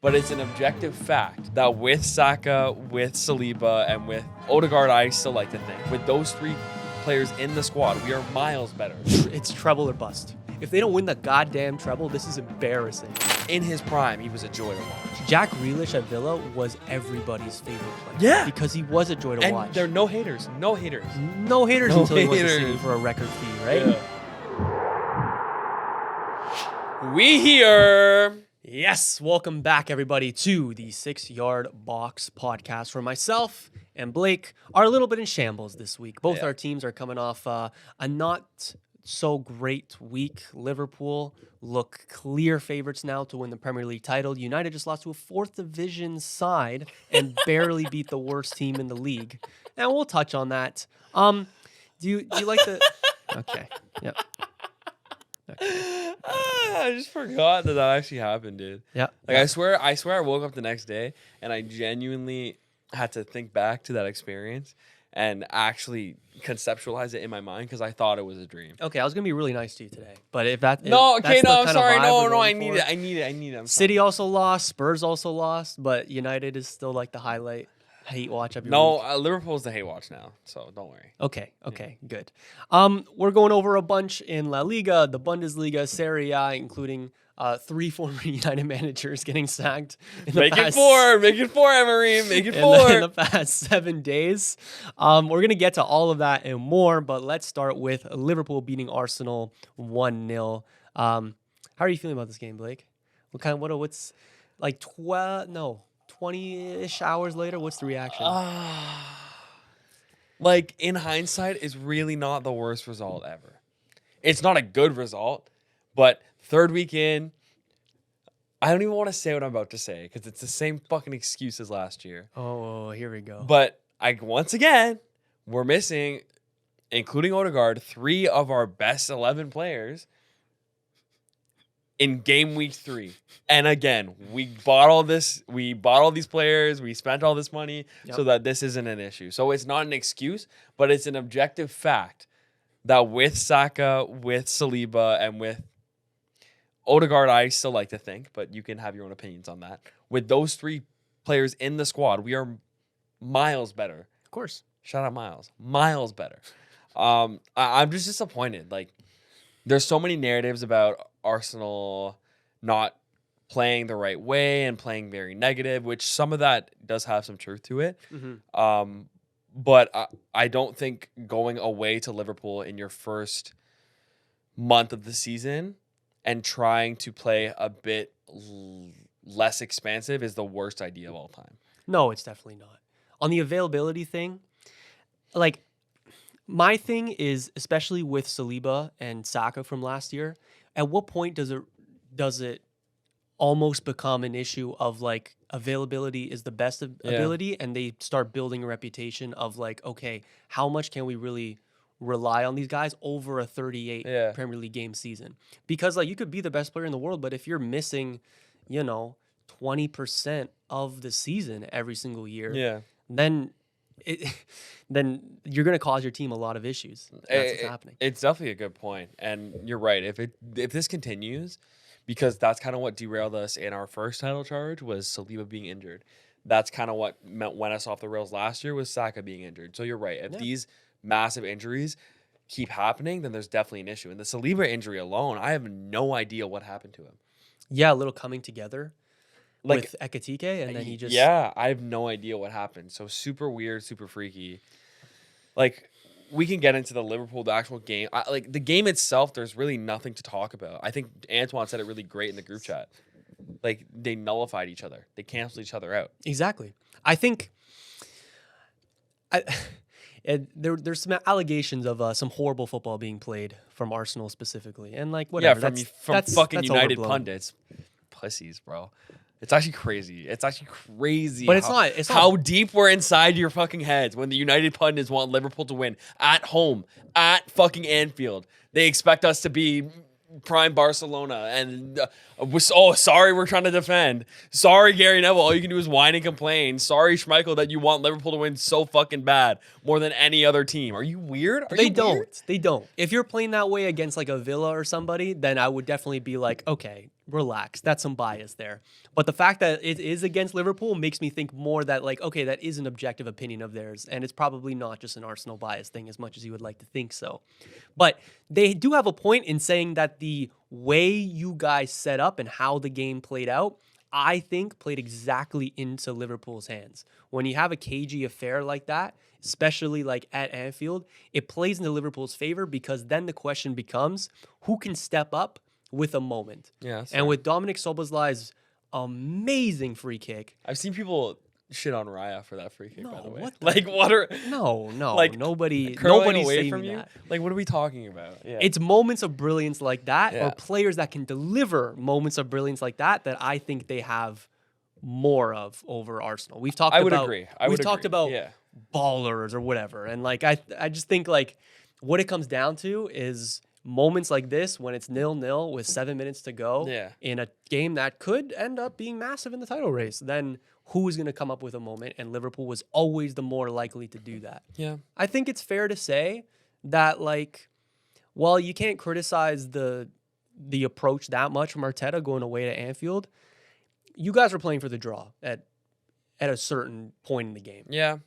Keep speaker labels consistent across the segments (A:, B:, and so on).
A: but it's an objective fact that with Saka, with Saliba, and with Odegaard, I still like to think, with those three players in the squad, we are miles better.
B: It's treble or bust. If they don't win the goddamn treble, this is embarrassing.
A: In his prime, he was a joy to watch.
B: Jack Grealish at Villa was everybody's favorite player.
A: Yeah.
B: Because he was a joy to watch.
A: And there are no haters. No haters.
B: No haters
A: No
B: until he went to
A: haters.
B: City for a record fee, right?
A: Yeah. We here.
B: Yes, welcome back, everybody, to the 6 Yard Box podcast. For myself and Blake are a little bit in shambles this week. Both our teams are coming off a not so great week. Liverpool look clear favorites now to win the Premier League title. United just lost to a 4th division side and barely beat the worst team in the league. And we'll touch on that. Do you like the? Okay. Yep. Okay.
A: I just forgot that actually happened, dude.
B: Yeah.
A: Like I swear I woke up the next day and I genuinely had to think back to that experience and actually conceptualize it in my mind because I thought it was a dream.
B: Okay, I was gonna be really nice to you today, but if that
A: I'm sorry. No, I need it. I need it. I'm
B: City also lost, Spurs also lost, but United is still like the highlight hate watch of your week.
A: Liverpool's the hate watch now, so don't worry.
B: Okay, good. We're going over a bunch in La Liga, the Bundesliga, Serie A, including 3 former United managers getting sacked.
A: Make it 4, Emery, make it 4.
B: In the past 7 days. We're going to get to all of that and more, but let's start with Liverpool beating Arsenal 1-0. How are you feeling about this game, Blake? What's like 20-ish hours later, what's the reaction?
A: Like, in hindsight, it's really not the worst result ever. It's not a good result, but third week in, I don't even want to say what I'm about to say because it's the same fucking excuse as last year.
B: Oh, here we go.
A: But once again, we're missing, including Odegaard, 3 of our best 11 players in game week 3. And again, we bought all these players, we spent all this money so that this isn't an issue. So it's not an excuse, but it's an objective fact that with Saka, with Saliba, and with Odegaard, I still like to think, but you can have your own opinions on that. With those 3 players in the squad, we are miles better.
B: Of course.
A: Shout out Miles. Miles better. I'm just disappointed. Like, there's so many narratives about Arsenal not playing the right way and playing very negative, which some of that does have some truth to it. Mm-hmm. But I don't think going away to Liverpool in your first month of the season and trying to play a bit less expansive is the worst idea of all time.
B: No, it's definitely not. On the availability thing, like, my thing is, especially with Saliba and Saka from last year, at what point does it almost become an issue of like availability is the best ability, and they start building a reputation of like, okay, how much can we really rely on these guys over a 38 Premier League game season? Because like you could be the best player in the world, but if you're missing, 20% of the season every single year, then you're going to cause your team a lot of issues. That's what's happening.
A: It's definitely a good point, and you're right. If this continues, because that's kind of what derailed us in our first title charge was Saliba being injured. That's kind of what went us off the rails last year was Saka being injured. So you're right. If these massive injuries keep happening, then there's definitely an issue. And the Saliba injury alone, I have no idea what happened to him.
B: Yeah, a little coming together. Like with Ekitike, and then he just...
A: Yeah, I have no idea what happened. So super weird, super freaky. Like, we can get into the actual game. Like, the game itself, there's really nothing to talk about. I think Antoine said it really great in the group chat. Like, they nullified each other. They canceled each other out.
B: Exactly. I think... there's some allegations of some horrible football being played from Arsenal specifically. And, like, whatever.
A: Yeah, from fucking United pundits. Pussies, bro. It's actually crazy.
B: But it's not
A: how deep we're inside your fucking heads when the United pundits want Liverpool to win at home, at fucking Anfield. They expect us to be prime Barcelona. And sorry, we're trying to defend. Sorry, Gary Neville. All you can do is whine and complain. Sorry, Schmeichel, that you want Liverpool to win so fucking bad more than any other team. Are you weird?
B: They don't. If you're playing that way against like a Villa or somebody, then I would definitely be like, okay, relax. That's some bias there. But the fact that it is against Liverpool makes me think more that, like, okay, that is an objective opinion of theirs. And it's probably not just an Arsenal bias thing as much as you would like to think so. But they do have a point in saying that the way you guys set up and how the game played out, I think played exactly into Liverpool's hands. When you have a cagey affair like that, especially like at Anfield, it plays into Liverpool's favor because then the question becomes who can step up with a moment.
A: Yeah.
B: And with Dominic Szoboszlai's amazing free kick.
A: I've seen people shit on Raya for that free kick, by the way.
B: what the-
A: Like, what are...
B: No,
A: Like,
B: nobody's
A: curling away
B: saying
A: from you?
B: that.
A: Like, what are we talking about? Yeah.
B: It's moments of brilliance like that,
A: Yeah.
B: or players that can deliver moments of brilliance like that I think they have more of over Arsenal. We've talked
A: I would
B: about
A: agree.
B: we've talked about
A: Yeah.
B: ballers or whatever. And like I just think like what it comes down to is moments like this when it's 0-0 with 7 minutes to go
A: Yeah.
B: in a game that could end up being massive in the title race. Then who's going to come up with a moment? And Liverpool was always the more likely to do that.
A: Yeah.
B: I think it's fair to say that, like, while you can't criticize the approach that much from Arteta going away to Anfield, you guys were playing for the draw at a certain point in the game.
A: Yeah.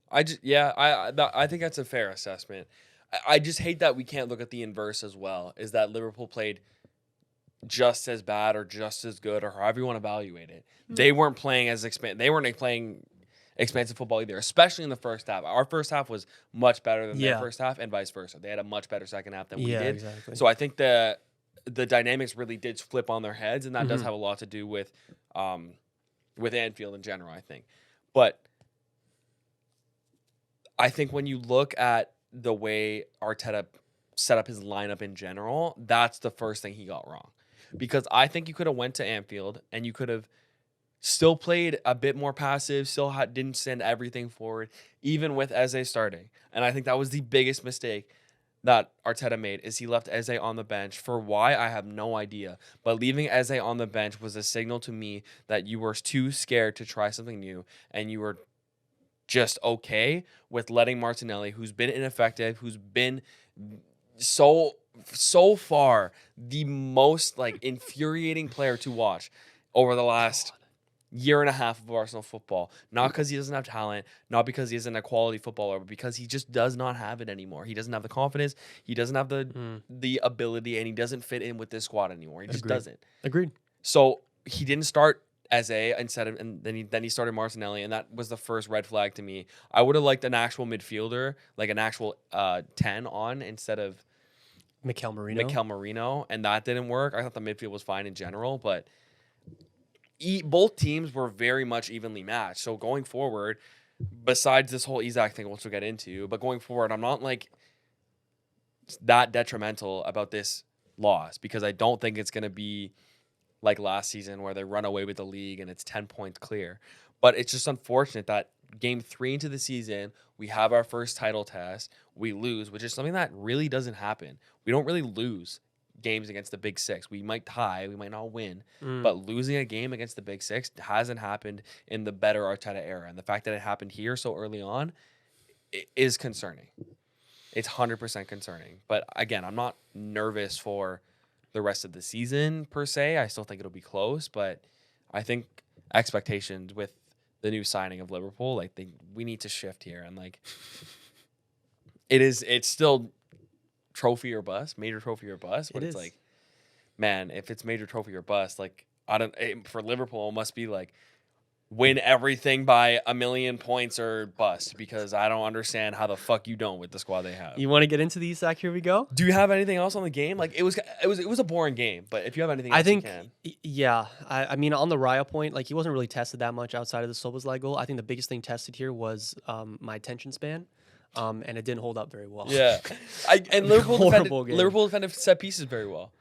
A: I think that's a fair assessment. I just hate that we can't look at the inverse as well, is that Liverpool played just as bad or just as good or however you want to evaluate it. They weren't playing playing expansive football either, especially in the first half. Our first half was much better than their first half and vice versa. They had a much better second half than we did.
B: Exactly.
A: So I think the dynamics really did flip on their heads, and that does have a lot to do with Anfield in general, I think. But I think when you look at the way Arteta set up his lineup in general, that's the first thing he got wrong. Because I think you could have went to Anfield and you could have still played a bit more passive, didn't send everything forward, even with Eze starting. And I think that was the biggest mistake that Arteta made, is he left Eze on the bench. For why, I have no idea. But leaving Eze on the bench was a signal to me that you were too scared to try something new, and you were just okay with letting Martinelli, who's been ineffective, who's been so far the most like infuriating player to watch over the last year and a half of Arsenal football. Not because he doesn't have talent, not because he isn't a quality footballer, but because he just does not have it anymore. He doesn't have the confidence, he doesn't have the ability, and he doesn't fit in with this squad anymore. He just doesn't.
B: Agreed.
A: So he didn't start Eze and then he started Martinelli, and that was the first red flag to me. I would have liked an actual midfielder, like an actual 10 on instead of
B: Mikel Merino,
A: and that didn't work. I thought the midfield was fine in general, but both teams were very much evenly matched. So going forward, besides this whole Isak thing, which we'll get into, but going forward, I'm not like that detrimental about this loss, because I don't think it's going to be like last season where they run away with the league and it's 10 points clear. But it's just unfortunate that game 3 into the season, we have our first title test, we lose, which is something that really doesn't happen. We don't really lose games against the Big Six. We might tie, we might not win, but losing a game against the Big Six hasn't happened in the better Arteta era. And the fact that it happened here so early on is concerning. It's 100% concerning. But again, I'm not nervous for the rest of the season per se. I still think it'll be close, but I think expectations with the new signing of Liverpool, like we need to shift here, and like it's still trophy or bust, major trophy or bust, but it's like, man, if it's major trophy or bust, like for Liverpool it must be like win everything by 1,000,000 points or bust, because I don't understand how the fuck you don't with the squad they have.
B: You want to get into the Isak? Here we go.
A: Do you have anything else on the game? Like it was a boring game, but if you have anything else,
B: I think,
A: you can.
B: Yeah. I mean, on the Raya point, like he wasn't really tested that much outside of the Szoboszlai goal. I think the biggest thing tested here was my attention span, and it didn't hold up very well.
A: Yeah, and Liverpool defended set pieces very well.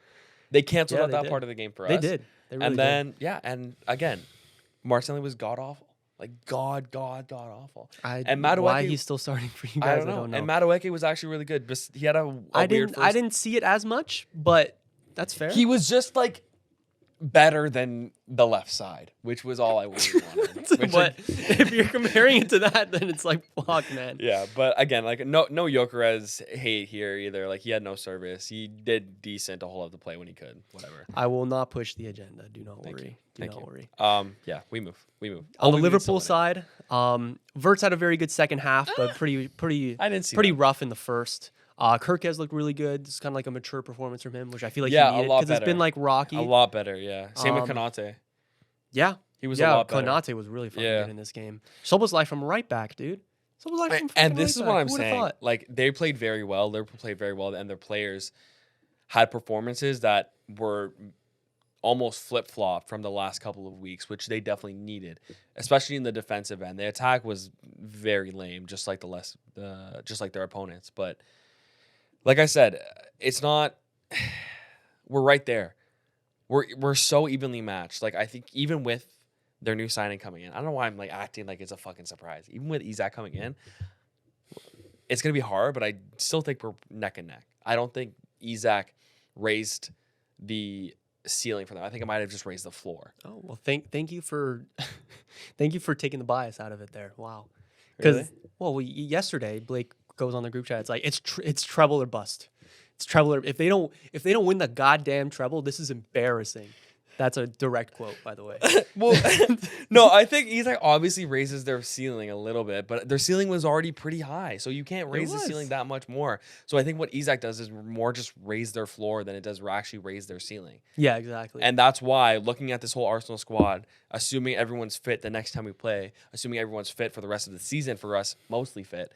A: They canceled out that part of the game for us.
B: They did. They really
A: and then and again, Martinelli was god awful. Like god awful.
B: And Madueke, why he's still starting for you guys, I don't know.
A: And Madueke was actually really good. But he had a weird first...
B: I didn't see it as much, but that's fair.
A: He was just like better than the left side, which was all I really wanted.
B: But if you're comparing it to that, then it's like, fuck, man.
A: Yeah, but again, like no Gyökeres hate here either. Like he had no service. He did decent to hold up the play when he could. Whatever.
B: I will not push the agenda. Do not worry. Do not worry.
A: Yeah, we move.
B: On the Liverpool side, Wirtz had a very good second half, but pretty
A: I didn't see
B: pretty
A: that.
B: rough in the first. Kirk has looked really good. It's kind of like a mature performance from him, which I feel like he
A: a
B: needed
A: lot
B: because it's been like rocky.
A: A lot better, yeah. Same with Konate.
B: Yeah.
A: He was a lot better.
B: Konate was really fucking good in this game. Szoboszlai from right back, dude. Szoboszlai from
A: And this is
B: right
A: what
B: back.
A: I'm
B: Who would've
A: saying.
B: thought?
A: Like they played very well. Liverpool played very well, and their players had performances that were almost flip-flop from the last couple of weeks, which they definitely needed, especially in the defensive end. The attack was very lame, just like their opponents. But like I said, it's not. We're right there. We're so evenly matched. Like I think even with their new signing coming in, I don't know why I'm like acting like it's a fucking surprise. Even with Isak coming in, it's gonna be hard, but I still think we're neck and neck. I don't think Isak raised the ceiling for them. I think it might have just raised the floor.
B: Oh well, thank you for thank you for taking the bias out of it there. Wow.
A: Really?
B: Well, yesterday Blake goes on the group chat. It's like it's treble or bust. It's treble or if they don't win the goddamn treble, this is embarrassing. That's a direct quote, by the way.
A: Well, no, I think Isak obviously raises their ceiling a little bit, but their ceiling was already pretty high, so you can't raise the ceiling that much more. So I think what Isak does is more just raise their floor than it does actually raise their ceiling.
B: Yeah, exactly.
A: And that's why, looking at this whole Arsenal squad, assuming everyone's fit the next time we play, assuming everyone's fit for the rest of the season for us, mostly fit,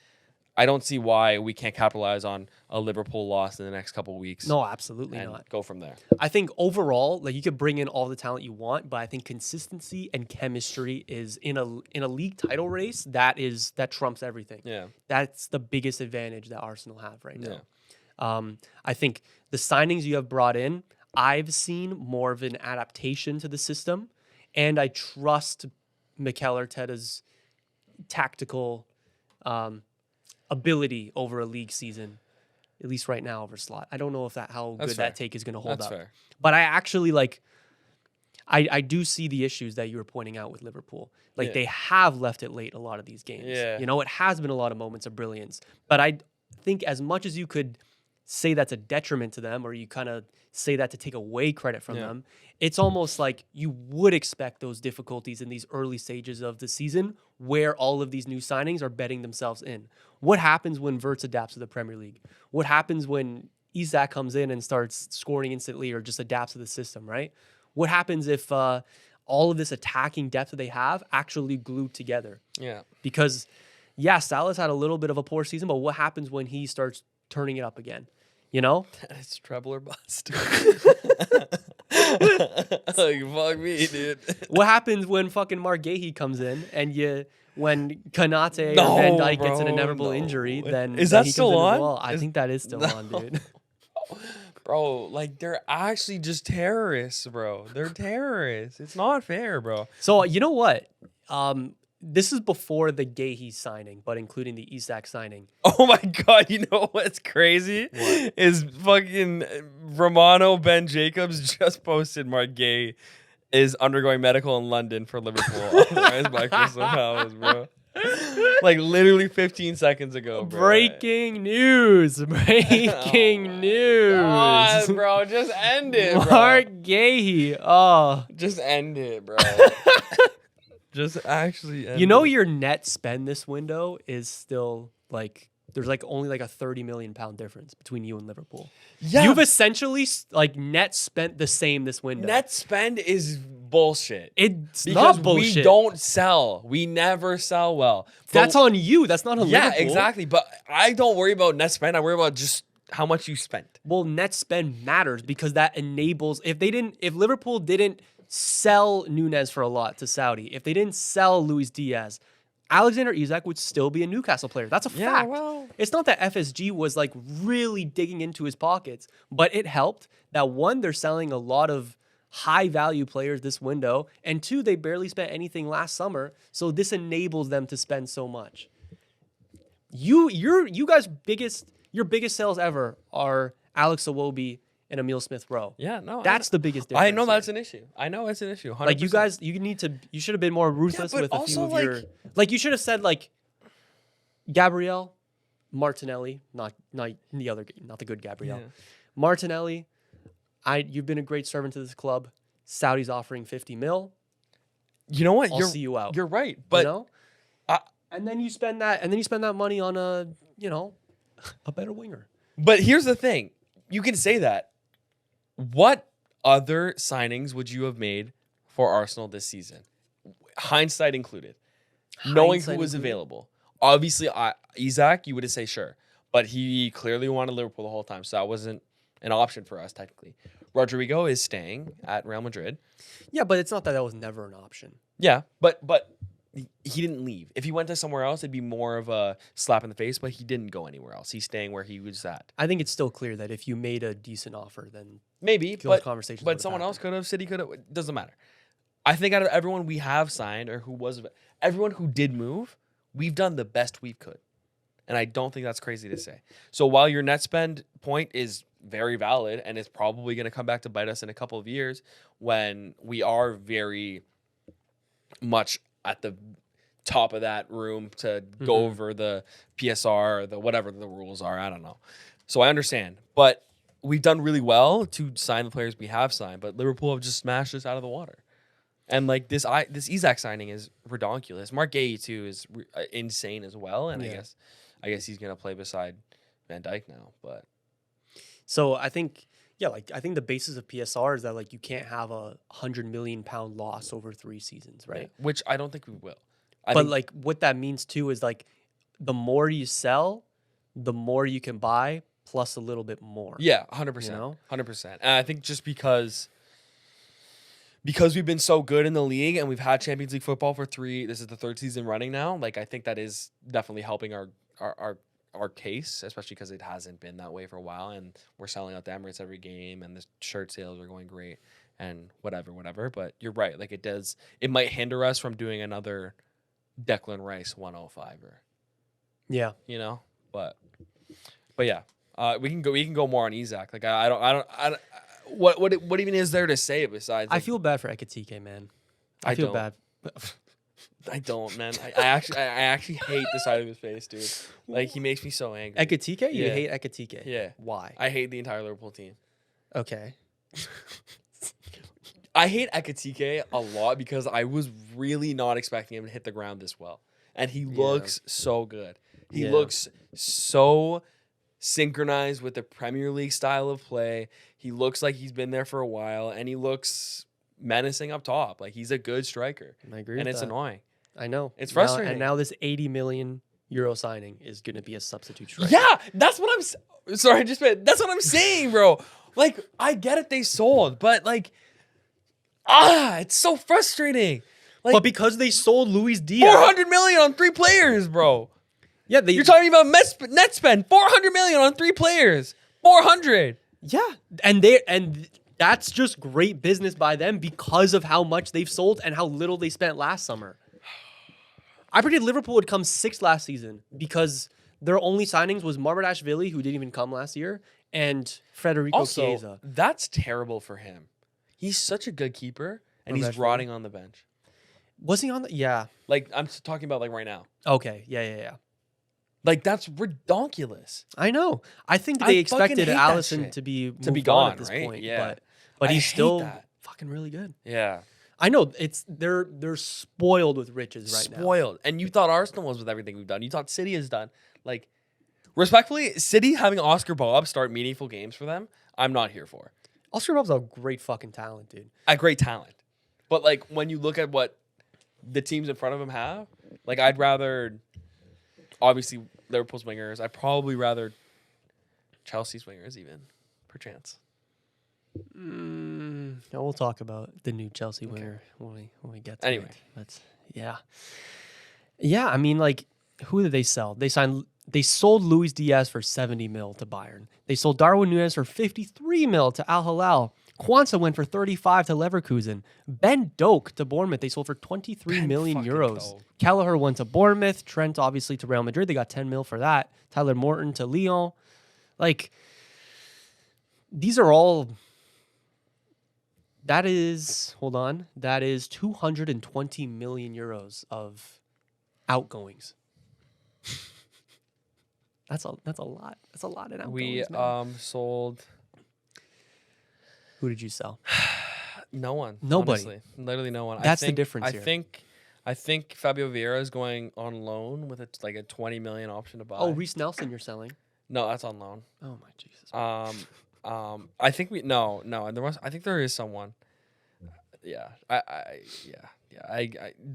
A: I don't see why we can't capitalize on a Liverpool loss in the next couple of weeks.
B: No, absolutely
A: and
B: not.
A: Go from there.
B: I think overall, like you could bring in all the talent you want, but I think consistency and chemistry is in a league title race that trumps everything.
A: Yeah,
B: that's the biggest advantage that Arsenal have right now. I think the signings you have brought in, I've seen more of an adaptation to the system, and I trust Mikel Arteta's tactical ability over a league season, at least right now over Slot. I don't know if how good that take is going to hold up.
A: Fair.
B: But I actually I do see the issues that you were pointing out with Liverpool. Like they have left it late a lot of these games.
A: Yeah.
B: You know, it has been a lot of moments of brilliance. But I think as much as you could say that's a detriment to them, or you kind of say that to take away credit from them, it's almost like you would expect those difficulties in these early stages of the season where all of these new signings are betting themselves in. What happens when Wirtz adapts to the Premier League? What happens when Isak comes in and starts scoring instantly or just adapts to the system, right? What happens if all of this attacking depth that they have actually glued together?
A: Yeah.
B: Because, Salah's had a little bit of a poor season, but what happens when he starts turning it up again? You know?
A: It's treble or bust. Like, fuck me, dude.
B: What happens when fucking Mark Gahey comes in and when Konate or Van Dijk gets an inevitable injury, then
A: is
B: then
A: that
B: he
A: still
B: comes in
A: on?
B: as well. I think that is still on, dude.
A: Bro, like they're actually just terrorists, bro. They're terrorists. It's not fair, bro.
B: So you know what? This is before the Gahey signing, but including the Isak signing.
A: Oh my god, you know what's crazy?
B: What?
A: Is fucking Romano Ben Jacobs just posted Mark Gay is undergoing medical in London for Liverpool. Authorized by Crystal Palace, bro. Like literally 15 seconds ago, bro.
B: Breaking news. Breaking news.
A: God, bro, just end it, bro.
B: Mark Gahey. Oh.
A: Just end it, bro. Just actually end
B: You know
A: it.
B: your net spend this window is still like there's like only like a £30 million difference between you and Liverpool.
A: Yeah.
B: You've essentially like net spent the same this window.
A: Net spend is bullshit.
B: It's
A: Because
B: not bullshit.
A: we don't sell. We never sell well.
B: That's on you. That's not on
A: Yeah,
B: Liverpool.
A: exactly. But I don't worry about net spend. I worry about just how much you spent.
B: Well, net spend matters because that enables if Liverpool didn't sell Nunez for a lot to Saudi, if they didn't sell Luis Diaz, Alexander Isak would still be a Newcastle player. That's a fact.
A: Well,
B: it's not that FSG was like really digging into his pockets, but it helped that one, they're selling a lot of high value players this window, and two, they barely spent anything last summer, so this enables them to spend so much. You guys' biggest sales ever are Alex Iwobi and Emile Smith-Rowe.
A: Yeah, no,
B: That's the biggest difference.
A: I know that's
B: here.
A: an issue. I know it's an issue. 100%.
B: Like you guys, you should have been more ruthless
A: but
B: with a few
A: also,
B: of your. Like you should have said like Gabrielle, Martinelli, not the good Gabrielle, Martinelli. You've been a great servant to this club. Saudi's offering 50 mil.
A: You know what?
B: I'll see you out.
A: You're right, but
B: you know? And then you spend that money on a better winger.
A: But here's the thing. You can say that. What other signings would you have made for Arsenal this season? Hindsight included. Knowing who was available. Obviously, Isak, you would have said sure. But he clearly wanted Liverpool the whole time, so that wasn't an option for us, technically. Rodrigo is staying at Real Madrid.
B: Yeah, but it's not that was never an option.
A: Yeah, but he didn't leave. If he went to somewhere else, it'd be more of a slap in the face, but he didn't go anywhere else. He's staying where he was at.
B: I think it's still clear that if you made a decent offer, then
A: maybe,
B: those conversations
A: but someone else could have, City could have. It doesn't matter. I think out of everyone we have signed or everyone who did move, we've done the best we could. And I don't think that's crazy to say. So while your net spend point is very valid and is probably going to come back to bite us in a couple of years when we are very much at the top of that room to go over the PSR or the whatever the rules are. I don't know. So I understand. But we've done really well to sign the players we have signed, but Liverpool have just smashed us out of the water. And like this Isak signing is redonkulous. Mark Gay too is insane as well. And I guess he's gonna play beside Van Dijk now. But
B: so I think the basis of PSR is that like you can't have a £100 million loss over 3 seasons, right?
A: Yeah, which I don't think we will.
B: But like what that means too is like the more you sell, the more you can buy, plus a little bit more.
A: Yeah, 100%. 100%. And I think just because we've been so good in the league and we've had Champions League football for this is the 3rd season running now. Like I think that is definitely helping our case, especially because it hasn't been that way for a while, and we're selling out the Emirates every game, and the shirt sales are going great, and whatever. But you're right, like it might hinder us from doing another Declan Rice 105 but yeah, we can go more on Isak. Like I don't. What even is there to say besides? Like,
B: I feel bad for Ekatike, man. I feel bad.
A: I don't, man. I actually hate the side of his face, dude. Like he makes me so angry.
B: Ekatike? You hate Ekatike?
A: Yeah.
B: Why?
A: I hate the entire Liverpool team.
B: Okay.
A: I hate Ekatike a lot because I was really not expecting him to hit the ground this well. And he looks so good. He looks so synchronized with the Premier League style of play. He looks like he's been there for a while, and he looks menacing up top. Like he's a good striker.
B: I agree.
A: And it's annoying.
B: I know.
A: It's frustrating.
B: And now this 80 million euro signing is going to be a substitute striker.
A: Yeah, that's what I'm sorry, that's what I'm saying, bro. Like I get it, they sold, but like it's so frustrating. Like,
B: but because they sold Luis Diaz,
A: 400 million on 3 players, bro.
B: Yeah,
A: you're talking about net spend 400 million on 3 players. 400.
B: Yeah, and that's just great business by them because of how much they've sold and how little they spent last summer. I predicted Liverpool would come 6th last season because their only signings was Marmardashvili, who didn't even come last year, and Federico Chiesa.
A: That's terrible for him. He's such a good keeper, and he's rotting on the bench.
B: Was he on the? Yeah.
A: Like, I'm talking about, like, right now.
B: Okay. Yeah.
A: Like, that's redonkulous.
B: I know. I think they expected Alisson to be gone at this point.
A: Yeah.
B: But he's still fucking really good.
A: Yeah.
B: I know. They're spoiled with riches right now.
A: Spoiled. And you thought Arsenal was with everything we've done. You thought City has done. Like, respectfully, City having Oscar Bob start meaningful games for them, I'm not here for.
B: Oscar Bob's a great fucking talent, dude.
A: A great talent. But, like, when you look at what the teams in front of him have, like, I'd rather, obviously, Liverpool's wingers. I'd probably rather Chelsea's wingers even, perchance.
B: No, we'll talk about the new Chelsea winger when we get to it. That's yeah. I mean, like, who did they sell? They sold Luis Diaz for 70 mil to Bayern. They sold Darwin Núñez for 53 mil to Al Hilal. Kwanzaa went for 35 to Leverkusen. Ben Doak to Bournemouth. They sold for 23 million euros. Kelleher went to Bournemouth. Trent obviously to Real Madrid. They got 10 mil for that. Tyler Morton to Lyon. Like, these are all. That is, hold on. That is 220 million euros of outgoings. That's a lot. That's a lot in outgoings.
A: We
B: man.
A: sold
B: Who did you sell?
A: no one.
B: Nobody.
A: Honestly. Literally no one.
B: That's the difference here.
A: I think Fabio Vieira is going on loan with a 20 million option to buy.
B: Oh, Reece Nelson, you're selling.
A: No, that's on loan.
B: Oh my Jesus.
A: I think I think there is someone. Yeah.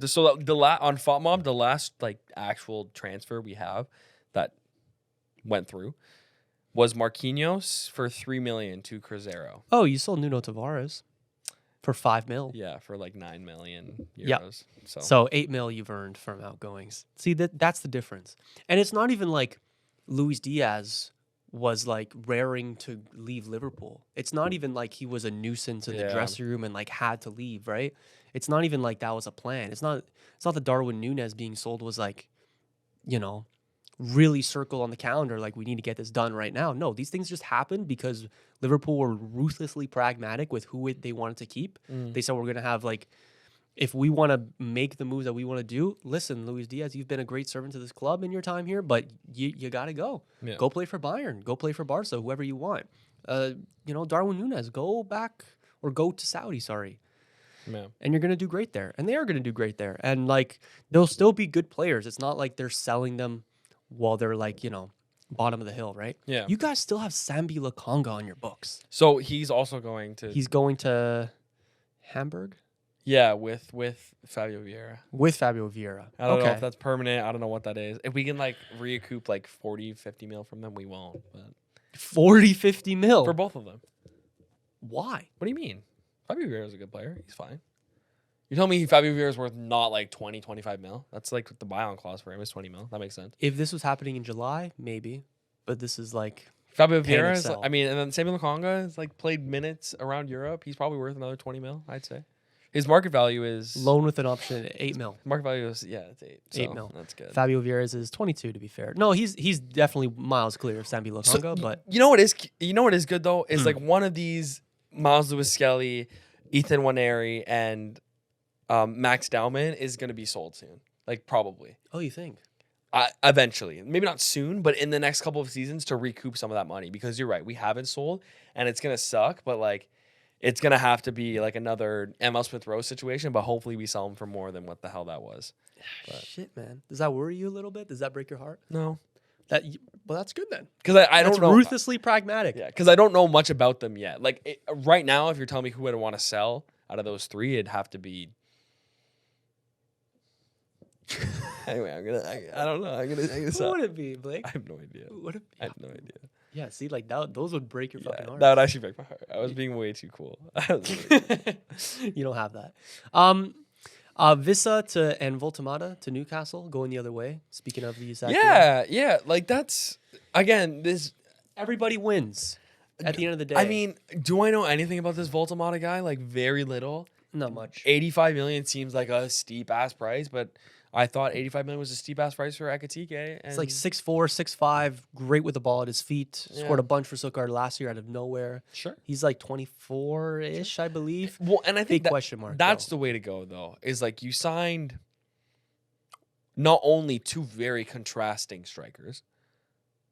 A: So on FOTMob, the last actual transfer we have that went through was Marquinhos for 3 million to Cruzeiro.
B: Oh, you sold Nuno Tavares for 5 mil.
A: Yeah, for 9 million euros.
B: Yep. So 8 mil you've earned from outgoings. See, that's the difference. And it's not even like Luis Diaz was raring to leave Liverpool. It's not even like he was a nuisance in the dressing room and had to leave, right? It's not even like that was a plan. It's not that Darwin Núñez being sold was really circle on the calendar we need to get this done right now. No, these things just happened because Liverpool were ruthlessly pragmatic with who they wanted to keep. They said we're going to have if we want to make the moves that we want to do, listen, Luis Diaz, you've been a great servant to this club in your time here, but you got to go. Yeah. Go play for Bayern. Go play for Barca, whoever you want. Darwin Núñez, go back or go to Saudi, sorry. Yeah. And you're going to do great there. And they are going to do great there. And they'll still be good players. It's not like they're selling them while they're bottom of the hill, right?
A: Yeah.
B: You guys still have Sambi Lokonga on your books.
A: So he's also going to...
B: He's going to Hamburg?
A: Yeah, with Fabio Vieira.
B: With Fabio Vieira.
A: I don't know if that's permanent. I don't know what that is. If we can recoup 40, 50 mil from them, we won't. But
B: 40, 50 mil?
A: For both of them.
B: Why?
A: What do you mean? Fabio Vieira is a good player. He's fine. You're telling me Fabio Vieira is worth not 20, 25 mil? That's the buy-on clause for him is 20 mil. That makes sense.
B: If this was happening in July, maybe. But this is
A: Fabio Vieira is, and then Sambi Lokonga has played minutes around Europe. He's probably worth another 20 mil, I'd say. His market value is...
B: Loan with an option at 8 mil.
A: Market value is, it's 8. So
B: 8 mil.
A: That's good.
B: Fabio Vieira's is 22, to be fair. No, he's definitely miles clear of Sambi Lokonga, but...
A: You know what is good, though? Is one of these Miles Lewis-Skelly, Ethan Waneri, and Max Dowman is going to be sold soon. Probably.
B: Oh, you think?
A: Eventually. Maybe not soon, but in the next couple of seasons to recoup some of that money. Because you're right, we haven't sold, and it's going to suck, but it's going to have to be another ML Smith Rowe situation, but hopefully we sell him for more than what the hell that was. But.
B: Shit, man. Does that worry you a little bit? Does that break your heart?
A: No.
B: Well, that's good then.
A: Because I don't know.
B: Ruthlessly pragmatic.
A: Yeah, because I don't know much about them yet. Right now, if you're telling me who I'd want to sell out of those three, it'd have to be... Anyway, I don't know. I'm gonna
B: sell. Who would it be, Blake?
A: I have no idea.
B: Who would it be?
A: I have no idea.
B: Yeah, see, those would break your fucking heart.
A: That would actually break my heart. I was being way too cool.
B: You don't have that. Vissa and Voltemata to Newcastle going the other way. Speaking of the Isak.
A: Yeah. That's again this.
B: Everybody wins at the end of the day.
A: I mean, do I know anything about this Voltemata guy? Very little.
B: Not much.
A: 85 million seems like a steep ass price, but I thought 85 million was a steep ass price for Ekitike.
B: It's 6'4", 6'5", great with the ball at his feet. Yeah. Scored a bunch for Stuttgart last year out of nowhere.
A: Sure.
B: He's 24-ish, I believe.
A: Well, and I think
B: big question mark.
A: That's the way to go, though. Is you signed not only two very contrasting strikers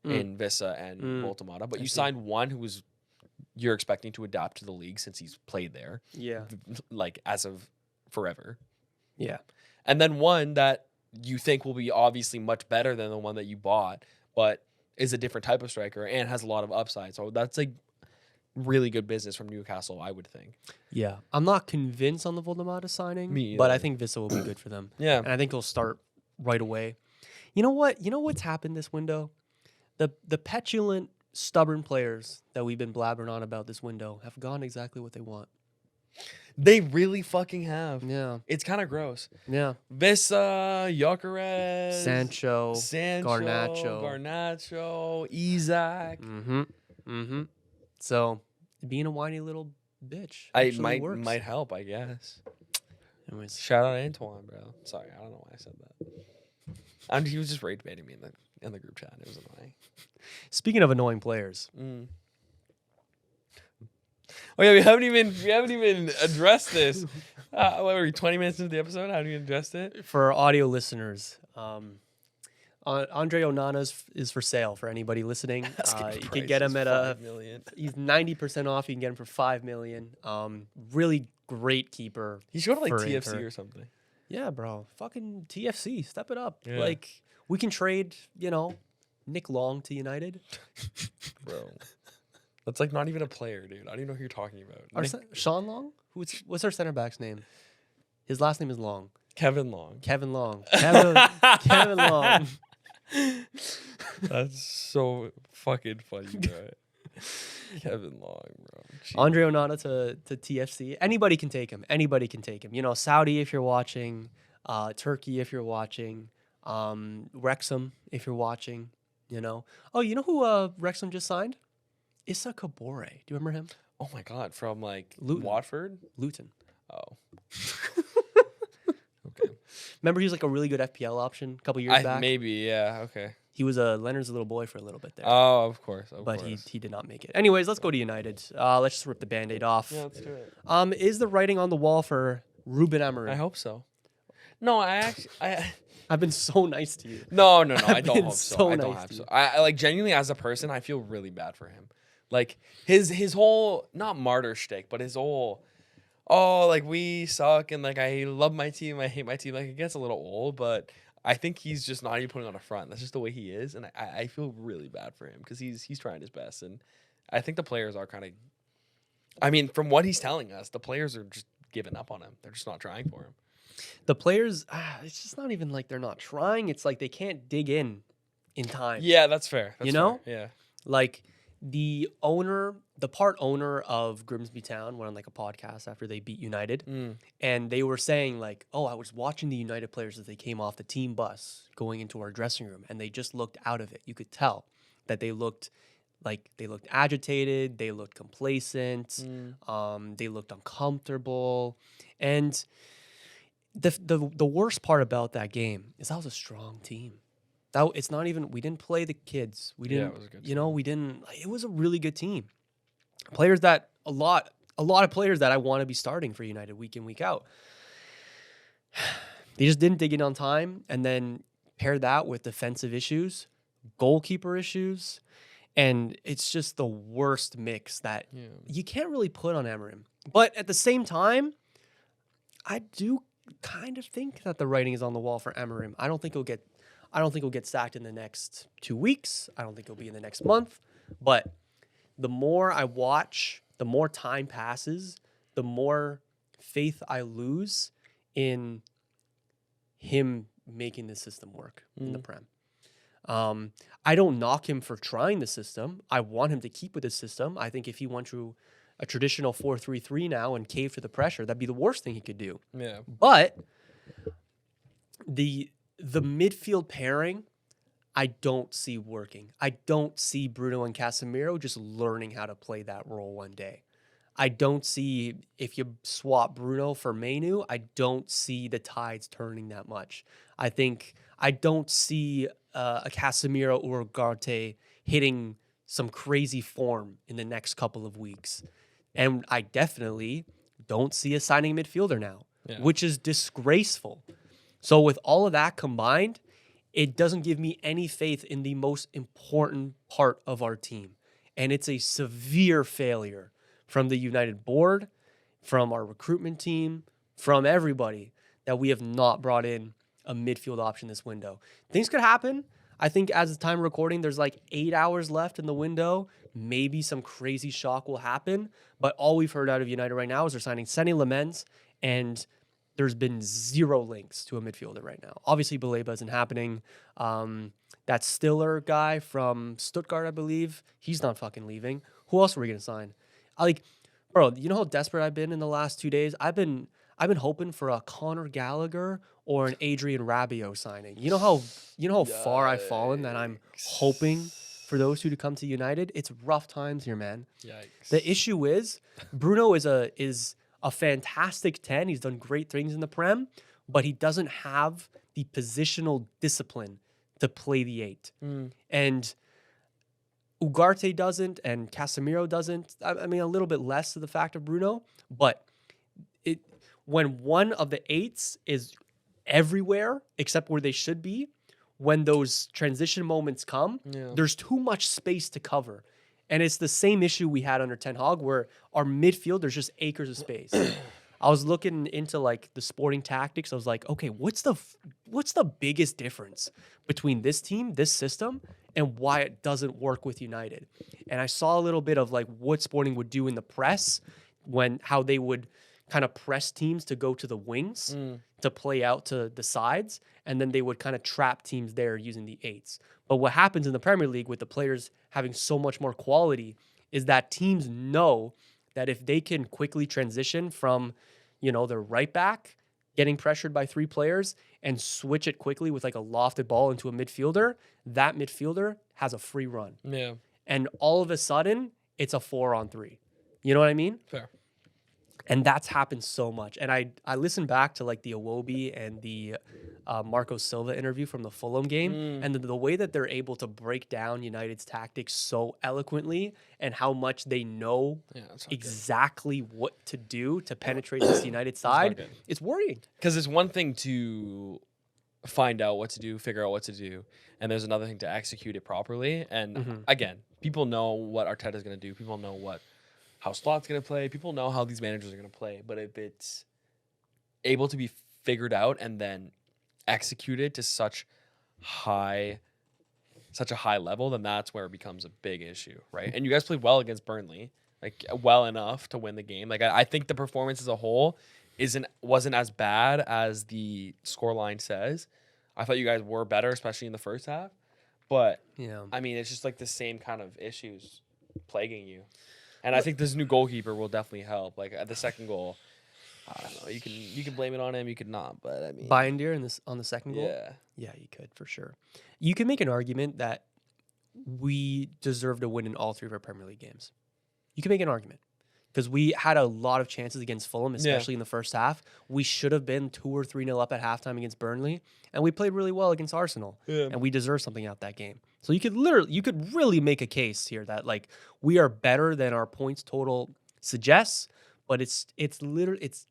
A: in Vissa and Voltemata, but you signed one who was you're expecting to adapt to the league since he's played there.
B: Yeah.
A: As of forever.
B: Yeah.
A: And then one that you think will be obviously much better than the one that you bought, but is a different type of striker and has a lot of upside. So that's really good business from Newcastle, I would think.
B: Yeah. I'm not convinced on the Voldemata signing, but I think Vissa will be good for them.
A: Yeah.
B: And I think he'll start right away. You know what? You know what's happened this window? The petulant, stubborn players that we've been blabbering on about this window have gone exactly what they want.
A: They really fucking have.
B: Yeah.
A: It's kind of gross.
B: Yeah.
A: Vissa, Gyökeres,
B: Sancho,
A: Garnacho, Isak.
B: Mm-hmm. So, being a whiny little bitch
A: might help, I guess.
B: Anyways.
A: Shout out Antoine, bro. Sorry, I don't know why I said that. He was just rage baiting me in the group chat. It was annoying.
B: Speaking of annoying players,
A: Oh yeah, we haven't even addressed this. What were we 20 minutes into the episode? How do you address it?
B: For audio listeners, Andre Onana is for sale for anybody listening. You can get him at
A: $5 million.
B: He's 90% off. You can get him for $5 million. Really great keeper.
A: He should go to like
B: for
A: TFC
B: Inter.
A: or something.
B: Yeah, bro. Fucking TFC. Step it up.
A: Yeah.
B: Like, we can trade, Nick Long to United.
A: Bro. That's like not even a player, dude. I don't even know who you're talking about.
B: Sean Long? What's our center back's name? His last name is Long.
A: Kevin Long.
B: Kevin Long. Kevin Long.
A: That's so fucking funny, bro. Kevin Long, bro. Jeez.
B: Andre Onana to TFC. Anybody can take him. Anybody can take him. Saudi if you're watching, Turkey if you're watching, Wrexham if you're watching. Oh, you know who Wrexham just signed? Isak. Do you remember him?
A: Oh my god, from like
B: Luton.
A: Watford?
B: Luton.
A: Oh. Okay.
B: Remember he was like a really good FPL option a couple years back?
A: Maybe, yeah, okay.
B: He was Leonard's little boy for a little bit there.
A: Oh, of course.
B: But he did not make it. Anyways, let's go to United. Let's just rip the Band-Aid off.
A: Yeah, let's do it.
B: Is the writing on the wall for Ruben Amorim?
A: I hope so. No,
B: I've been so nice to you.
A: No, I don't
B: been
A: hope so.
B: so
A: I don't
B: nice
A: have
B: to
A: so.
B: you.
A: I like genuinely as a person, I feel really bad for him. Like his whole not martyr shtick, but his whole like we suck and like I love my team, I hate my team. Like it gets a little old, but I think he's just not even putting on a front. That's just the way he is, and I feel really bad for him because he's trying his best, and I think the players are kind of. I mean, from what he's telling us, the players are just giving up on him. They're just not trying for him.
B: The players, it's just not even like they're not trying. It's like they can't dig in time.
A: Yeah, that's fair. That's fair. Yeah.
B: Like the part owner of Grimsby Town went on like a podcast after they beat United, and they were saying like, "Oh, I was watching the United players as they came off the team bus going into our dressing room, and they just looked out of it. You could tell that they looked agitated, they looked complacent, they looked uncomfortable, and the worst part about that game is that was a strong team." It's not even. We didn't play the kids. We didn't.
A: Yeah, it was a good team.
B: We didn't. It was a really good team. Players that a lot of players that I want to be starting for United week in week out. They just didn't dig in on time, and then pair that with defensive issues, goalkeeper issues, and it's just the worst mix that you can't really put on Amorim. But at the same time, I do kind of think that the writing is on the wall for Amorim. I don't think he'll get sacked in the next 2 weeks. I don't think he'll be in the next month. But the more I watch, the more time passes, the more faith I lose in him making the system work in the Prem. I don't knock him for trying the system. I want him to keep with the system. I think if he went to a traditional 4-3-3 now and caved to the pressure, that'd be the worst thing he could do.
A: Yeah.
B: But the midfield pairing, I don't see working. I don't see Bruno and Casemiro just learning how to play that role one day. I don't see, if you swap Bruno for Mainu, I don't see the tides turning that much. I don't see a Casemiro or Ugarte hitting some crazy form in the next couple of weeks. And I definitely don't see a signing midfielder now, which is disgraceful. So with all of that combined, it doesn't give me any faith in the most important part of our team. And it's a severe failure from the United board, from our recruitment team, from everybody, that we have not brought in a midfield option this window. Things could happen. I think as the time of recording, there's like 8 hours left in the window. Maybe some crazy shock will happen. But all we've heard out of United right now is they're signing Senny Lamens, and there's been zero links to a midfielder right now. Obviously, Baleba isn't happening. That Stiller guy from Stuttgart, I believe, he's not fucking leaving. Who else are we going to sign? Bro, you know how desperate I've been in the last 2 days? I've been hoping for a Conor Gallagher or an Adrian Rabiot signing. You know how far I've fallen that I'm hoping for those two to come to United? It's rough times here, man.
A: Yikes.
B: The issue is Bruno is a fantastic 10. He's done great things in the Prem, but he doesn't have the positional discipline to play the 8. And Ugarte doesn't and Casemiro doesn't. I mean, a little bit less to the fact of Bruno, but when one of the eights is everywhere except where they should be, when those transition moments come, there's too much space to cover. And it's the same issue we had under Ten Hag where our midfield, there's just acres of space. I was looking into like the sporting tactics. I was like, okay, what's the biggest difference between this team, this system, and why it doesn't work with United? And I saw a little bit of like what Sporting would do in the press, how they would kind of press teams to go to the wings to play out to the sides, and then they would kind of trap teams there using the eights. But what happens in the Premier League with the players having so much more quality is that teams know that if they can quickly transition from, their right back getting pressured by three players and switch it quickly with like a lofted ball into a midfielder, that midfielder has a free run.
A: Yeah.
B: And all of a sudden, it's a 4-on-3. You know what I mean?
A: Fair.
B: And that's happened so much. And I listened back to like the Iwobi and the Marco Silva interview from the Fulham game. And the way that they're able to break down United's tactics so eloquently and how much they know exactly what to do to penetrate this United side, it's worrying.
A: Because it's one thing to find out what to do, figure out what to do. And there's another thing to execute it properly. And again, people know what Arteta's going to do. People know how Slott's going to play. People know how these managers are going to play. But if it's able to be figured out and then executed to such a high level, then that's where it becomes a big issue, right? And you guys played well against Burnley, like well enough to win the game. Like I think the performance as a whole wasn't as bad as the scoreline says. I thought you guys were better, especially in the first half. But I mean, it's just like the same kind of issues plaguing you. And I think this new goalkeeper will definitely help. Like at the second goal, I don't know. You can blame it on him. You could not. But I mean,
B: Bayindir on the second goal. Yeah, you could for sure. You can make an argument that we deserve to win in all three of our Premier League games. You can make an argument because we had a lot of chances against Fulham, especially in the first half. We should have been 2 or 3-0 up at halftime against Burnley, and we played really well against Arsenal, and we deserve something out that game. So you could really make a case here that like we are better than our points total suggests, but it's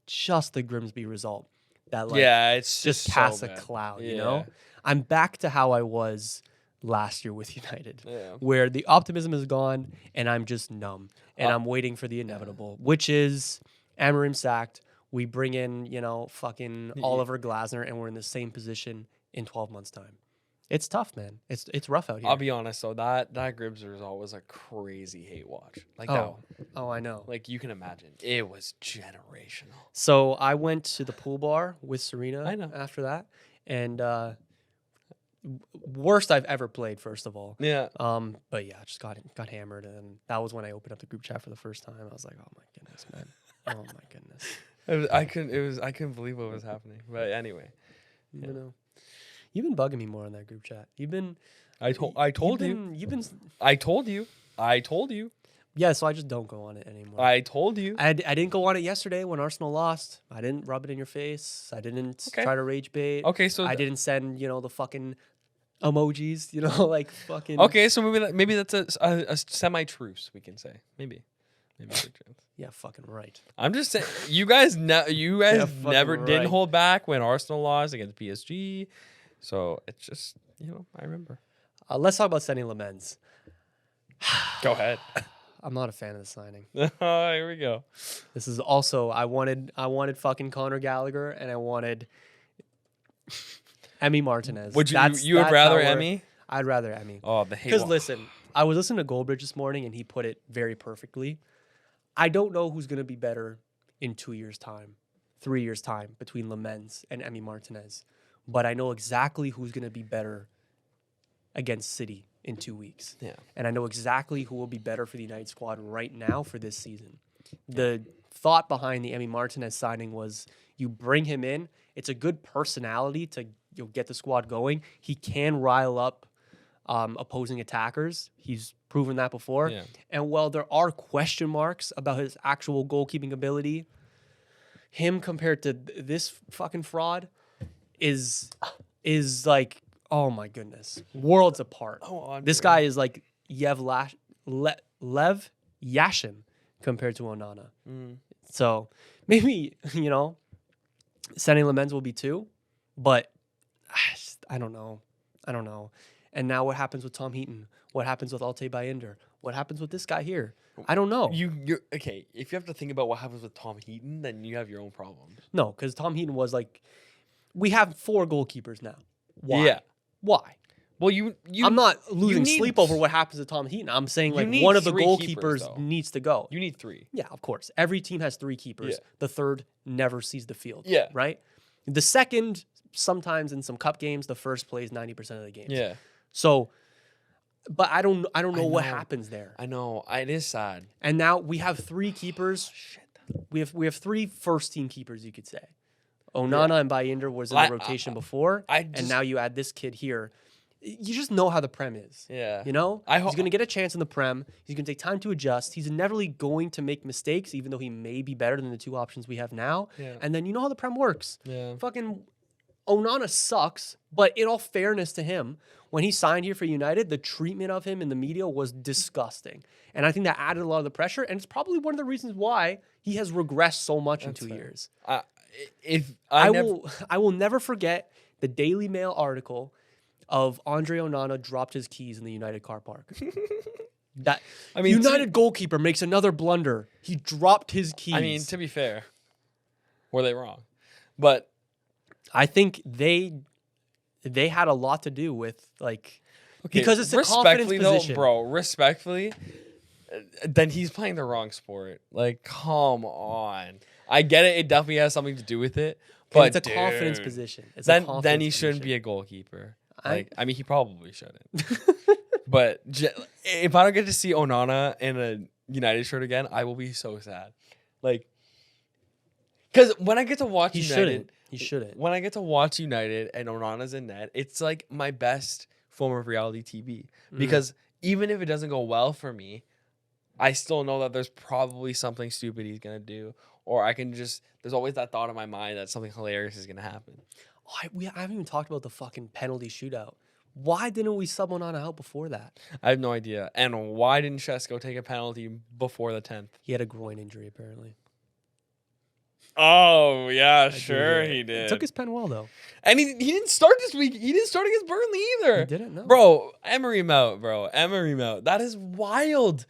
B: just the Grimsby result that like
A: it's
B: just casts a cloud. You know, I'm back to how I was last year with United, where the optimism is gone and I'm just numb and I'm waiting for the inevitable, which is Amorim sacked. We bring in fucking Oliver Glasner and we're in the same position in 12 months' time. It's tough, man. It's rough out here.
A: I'll be honest, though. That Gribs result was a crazy hate watch. Like
B: I know.
A: Like you can imagine, it was generational.
B: So I went to the pool bar with Serena. After that, and worst I've ever played. First of all, but yeah, just got hammered, and that was when I opened up the group chat for the first time. I was like, oh my goodness, man. Oh my goodness.
A: I couldn't believe what was happening. But anyway,
B: you know. You've been bugging me more on that group chat.
A: I told you.
B: Yeah, so I just don't go on it anymore.
A: I told you.
B: I didn't go on it yesterday when Arsenal lost. I didn't rub it in your face. I didn't try to rage bait.
A: Okay, so
B: I didn't send the fucking emojis. Like fucking.
A: Okay, so maybe that's a semi-truce, we can say. Maybe.
B: Yeah, fucking right.
A: I'm just saying, you guys never didn't hold back when Arsenal lost against PSG. So it's just, I remember.
B: Let's talk about Senny Lamens.
A: Go ahead.
B: I'm not a fan of the signing.
A: Here we go.
B: This is also, I wanted fucking Conor Gallagher and I wanted Emi Martinez.
A: Would you would rather Emi?
B: I'd rather Emi.
A: Oh, the hate.
B: Because listen, I was listening to Goldbridge this morning and he put it very perfectly. I don't know who's going to be better in 2 years' time, 3 years' time between Lamens and Emi Martinez. But I know exactly who's going to be better against City in 2 weeks.
A: Yeah.
B: And I know exactly who will be better for the United squad right now for this season. The thought behind the Emi Martinez signing was you bring him in. It's a good personality to get the squad going. He can rile up opposing attackers. He's proven that before.
A: Yeah.
B: And while there are question marks about his actual goalkeeping ability, him compared to this fucking fraud is like, oh my goodness, worlds apart. This guy is like Yev Lev Yashin compared to Onana.
A: Mm.
B: So maybe, Sané Lamens will be 2, but I don't know. And now what happens with Tom Heaton? What happens with Altay Bayender? What happens with this guy here? I don't know.
A: You're okay. If you have to think about what happens with Tom Heaton, then you have your own problems.
B: No, because Tom Heaton was like, we have 4 goalkeepers now. Why?
A: Yeah.
B: Why?
A: Well, you
B: I'm not losing
A: need-
B: sleep over what happens to Tom Heaton. I'm saying
A: You
B: like
A: need
B: one of the
A: 3 keepers,
B: goalkeepers
A: though.
B: needs to go.
A: You need 3.
B: Yeah, of course. Every team has 3 keepers.
A: Yeah.
B: The third never sees the field.
A: Yeah.
B: Right? The second, sometimes in some cup games, the first plays 90% of the games.
A: Yeah.
B: So, but I don't know what
A: know.
B: happens there.
A: I know. It is sad.
B: And now we have 3 keepers.
A: Shit.
B: We have 3 first team keepers, you could say. Onana and Bayender was in the rotation before, and now you add this kid here. You just know how the Prem is.
A: Yeah.
B: You know?
A: I
B: He's going to get a chance in the Prem. He's going to take time to adjust. He's never really going to make mistakes, even though he may be better than the 2 options we have now.
A: Yeah.
B: And then you know how the Prem works.
A: Yeah.
B: Fucking Onana sucks, but in all fairness to him, when he signed here for United, the treatment of him in the media was disgusting. And I think that added a lot of the pressure, and it's probably one of the reasons why he has regressed so much in 2 years. I will never forget the Daily Mail article of Andre Onana dropped his keys in the United car park. United goalkeeper makes another blunder. He dropped his keys.
A: I mean, to be fair, were they wrong? But
B: I think they had a lot to do with because it's a confidence position.
A: Respectfully, then he's playing the wrong sport. Like, come on. I get it. It definitely has something to do with it. But
B: it's a confidence position.
A: Then he shouldn't be a goalkeeper. He probably shouldn't. But if I don't get to see Onana in a United shirt again, I will be so sad. Because when I get to watch United,
B: he shouldn't.
A: When I get to watch United and Onana's in net, it's like my best form of reality TV. Because even if it doesn't go well for me, I still know that there's probably something stupid he's gonna do, or I can there's always that thought in my mind that something hilarious is gonna happen.
B: I haven't even talked about the fucking penalty shootout. Why didn't we sub Onana out before that?
A: I have no idea. And why didn't Šeško take a penalty before the 10th?
B: He had a groin injury, apparently.
A: Oh, yeah, sure he did.
B: He took his pen well, though.
A: And he didn't start this week. He didn't start against Burnley either.
B: He didn't, no.
A: Bro, Emery Mount, bro. Emery Mount. That is wild.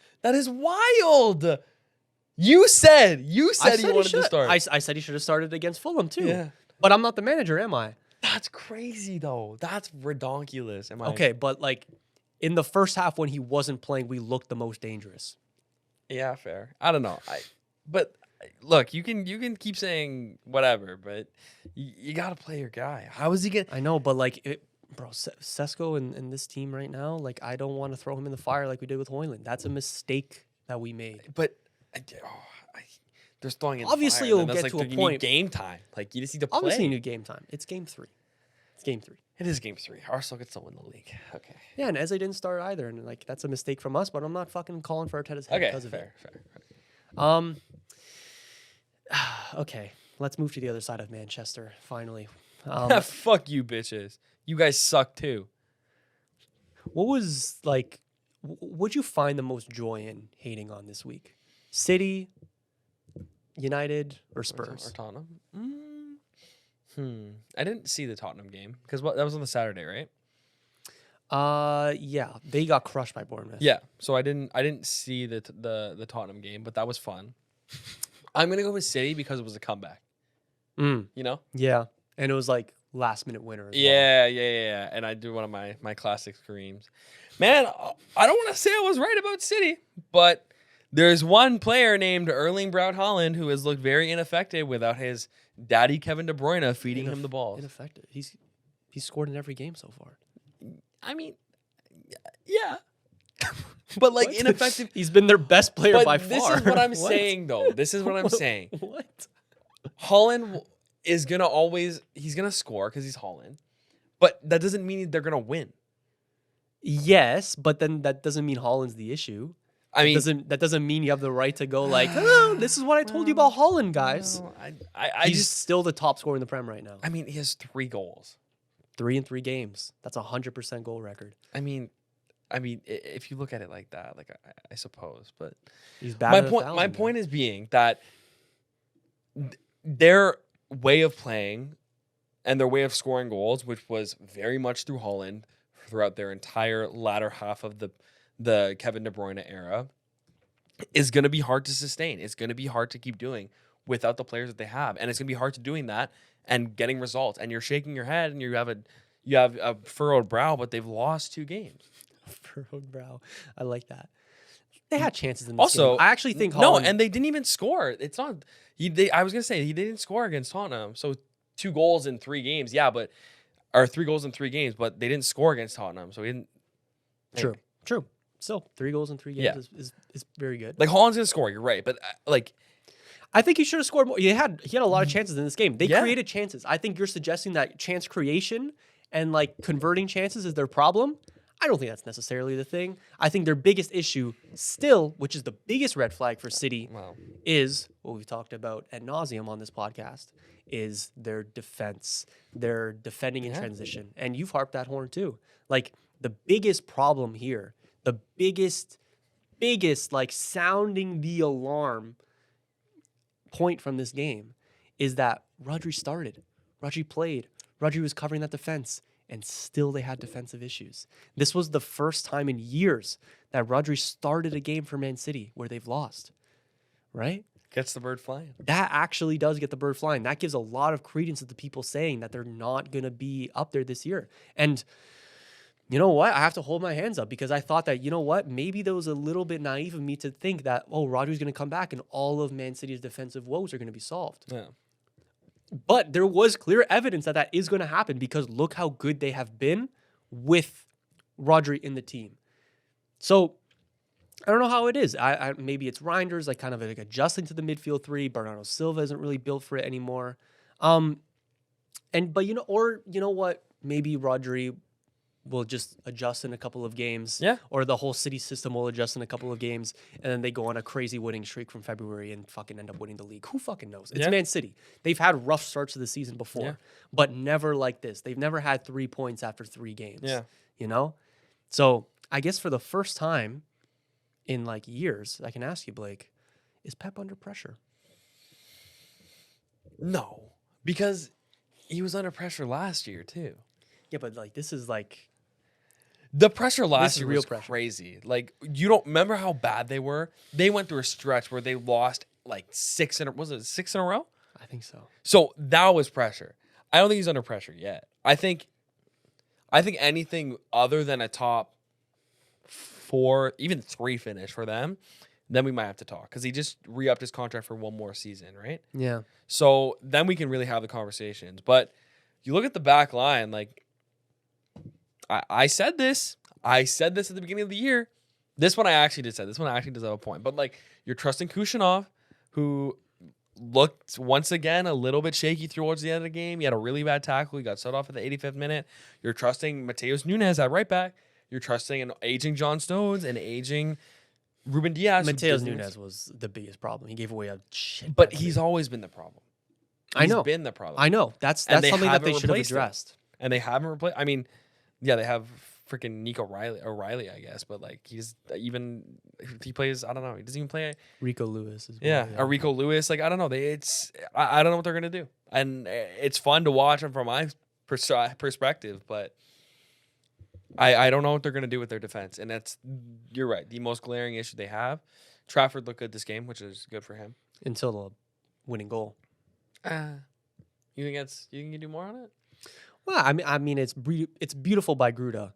A: You said he wanted to start.
B: I said he should have started against Fulham, too.
A: Yeah.
B: But I'm not the manager, am I?
A: That's crazy, though. That's redonkulous.
B: Okay, but in the first half when he wasn't playing, we looked the most dangerous.
A: Yeah, fair. I don't know. But look, you can keep saying whatever, but you got to play your guy. How is he going to...
B: I know, but Šeško and this team right now, I don't want to throw him in the fire like we did with Højlund. That's a mistake that we made.
A: But... There's throwing in
B: obviously
A: fire.
B: You'll get to a
A: you
B: point.
A: Need game time. You just need to play.
B: Obviously you need game time. It's game 3.
A: It is game 3. Arsenal could still win the league. Okay.
B: Yeah, and Eze didn't start either, and that's a mistake from us. But I'm not fucking calling for Arteta's head because of it.
A: Fair.
B: Okay, let's move to the other side of Manchester. Finally.
A: Fuck you, bitches. You guys suck too.
B: What was what'd you find the most joy in hating on this week? City, United, or Spurs?
A: Or Tottenham? I didn't see the Tottenham game because that was on the Saturday, right?
B: Yeah, they got crushed by Bournemouth.
A: Yeah, so I didn't see the Tottenham game, but that was fun. I'm gonna go with City because it was a comeback. You know?
B: Yeah, and it was last minute winner.
A: Yeah. And I do one of my classic screams. Man, I don't want to say I was right about City, but there's one player named Erling Braut Haaland who has looked very ineffective without his daddy Kevin De Bruyne feeding him the balls.
B: Ineffective. He's scored in every game so far.
A: I mean, yeah. But ineffective.
B: He's been their best player by far.
A: This is what I'm saying, though. This is what I'm saying.
B: What?
A: Haaland is going to he's going to score because he's Haaland. But that doesn't mean they're going to win.
B: Yes, but then that doesn't mean Haaland's the issue.
A: I mean,
B: that doesn't mean you have the right to go this is what I told you about Haaland, guys.
A: No,
B: He's still the top scorer in the Prem right now.
A: I mean, he has 3 goals.
B: 3 in 3 games. That's a 100% goal record.
A: I mean, I mean, if you look at it like that, like I suppose, but
B: He's batted 1,000.
A: My point is being that their way of playing and their way of scoring goals, which was very much through Holland throughout their entire latter half of the Kevin De Bruyne era, is going to be hard to sustain. It's going to be hard to keep doing without the players that they have, and it's going to be hard to doing that and getting results. And you're shaking your head, and you have a furrowed brow, but they've lost 2 games.
B: Furrowed brow. I like that. They had chances in this
A: Also,
B: game. I actually think Holland...
A: No, and they didn't even score. It's not... I was going to say, he didn't score against Tottenham. So 2 goals in 3 games. Yeah, but... Or 3 goals in 3 games, but they didn't score against Tottenham. So he didn't...
B: True. Still, 3 goals in 3 games is very good.
A: Like, Holland's going to score, you're right. But, like...
B: I think he should have scored more. He had a lot of chances in this game. They
A: Yeah.
B: created chances. I think you're suggesting that chance creation and, like, converting chances is their problem. I don't think that's necessarily the thing. I think their biggest issue still, which is the biggest red flag for City, is what we've talked about ad nauseum on this podcast, is their defense. They're defending in transition. And you've harped that horn too. Like, the biggest problem here, the biggest, like, sounding the alarm point from this game is that Rodri started. Rodri played. Rodri was covering that defense. And still they had defensive issues. This was the first time in years that Rodri started a game for Man City where they've lost, right?
A: Gets the bird flying.
B: That actually does get the bird flying. That gives a lot of credence to the people saying that they're not going to be up there this year. And you know what? I have to hold my hands up because I thought that, you know what? Maybe that was a little bit naive of me to think that, Rodri's going to come back and all of Man City's defensive woes are going to be solved.
A: Yeah.
B: But there was clear evidence that is going to happen because look how good they have been with Rodri in the team. So I don't know how it is. Maybe it's Reinders, like kind of like adjusting to the midfield 3. Bernardo Silva isn't really built for it anymore. But you know what? Maybe Rodri will just adjust in a couple of games.
A: Yeah.
B: Or the whole City system will adjust in a couple of games. And then they go on a crazy winning streak from February and fucking end up winning the league. Who fucking knows? It's Man City. They've had rough starts to the season before, but never like this. They've never had 3 points after 3 games.
A: Yeah.
B: You know? So I guess for the first time in like years, I can ask you, Blake, is Pep under pressure?
A: No. Because he was under pressure last year, too.
B: Yeah, but like this is like...
A: The pressure last year
B: real
A: was
B: pressure.
A: crazy. Like, you don't remember how bad they were? They went through a stretch where they lost like 6 in a row?
B: I think so.
A: So that was pressure. I don't think he's under pressure yet. I think anything other than a top 4, even 3 finish for them, then we might have to talk. Because he just re-upped his contract for 1 more season, right?
B: Yeah.
A: So then we can really have the conversations. But you look at the back line, like, I said this. I said this at the beginning of the year. This one I actually did say. This one actually does have a point. But, like, you're trusting Kushinov, who looked, once again, a little bit shaky towards the end of the game. He had a really bad tackle. He got set off at the 85th minute. You're trusting Mateus Nunes at right back. You're trusting an aging John Stones and aging Ruben Diaz.
B: Mateus Nunes was the biggest problem. He gave away a shit.
A: But he's always been the problem.
B: I know.
A: He's been the problem.
B: I know. That's something that they should have addressed.
A: And they haven't replaced. I mean, yeah, they have freaking Nico O'Reilly, I guess, but like he plays. I don't know. He doesn't even play.
B: Rico Lewis as well.
A: Yeah, Rico Lewis. Like I don't know. I don't know what they're gonna do, and it's fun to watch them from my perspective, but I don't know what they're gonna do with their defense, and you're right. The most glaring issue they have. Trafford looked good this game, which is good for him
B: until the winning goal.
A: You think you can do more on it?
B: Well, I mean, it's beautiful by Gruda.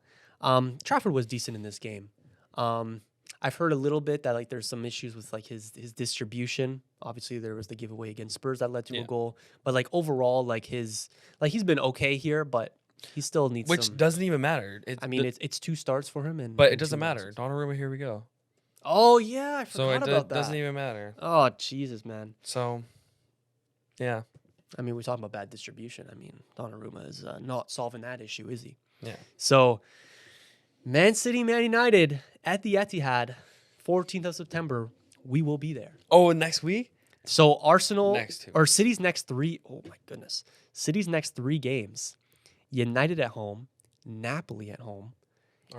B: Trafford was decent in this game. I've heard a little bit that like there's some issues with like his distribution. Obviously, there was the giveaway against Spurs that led to a goal. But like overall, like he's been okay here, but he still needs.
A: Which doesn't even matter.
B: It's 2 starts for him,
A: but it doesn't matter. Donnarumma, here we go.
B: Oh yeah, I forgot about that.
A: So it doesn't even matter.
B: Oh Jesus, man.
A: So, yeah.
B: I mean, we're talking about bad distribution. I mean, Donnarumma is not solving that issue, is he?
A: Yeah.
B: So, Man City, Man United at the Etihad, 14th of September. We will be there.
A: Oh, next week?
B: So, City's next 3. Oh, my goodness. City's next 3 games. United at home, Napoli at home,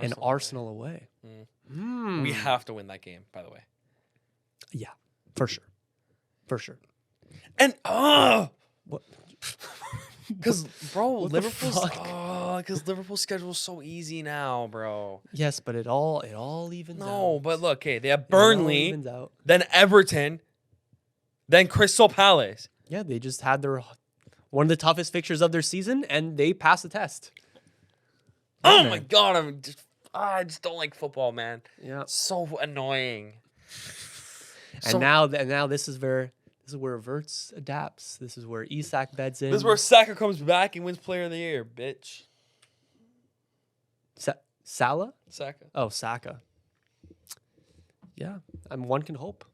B: and Arsenal away.
A: We have to win that game, by the way.
B: Yeah, for sure. For sure.
A: And
B: What?
A: because
B: What the
A: Liverpool's
B: fuck?
A: because Liverpool's schedule is so easy now, bro.
B: Yes, but it all evens out.
A: No, but look, okay, they have
B: It all
A: Burnley,
B: evens out.
A: then Everton, then Crystal Palace.
B: Yeah, they just had one of the toughest fixtures of their season, and they passed the test.
A: Oh
B: man.
A: my god, I just don't like football, man.
B: Yeah.
A: So annoying.
B: And now this is where Verts adapts. This is where Isak beds in.
A: This is where Saka comes back and wins Player of the Year, bitch.
B: Salah?
A: Saka.
B: Oh, Saka. Yeah, one can hope.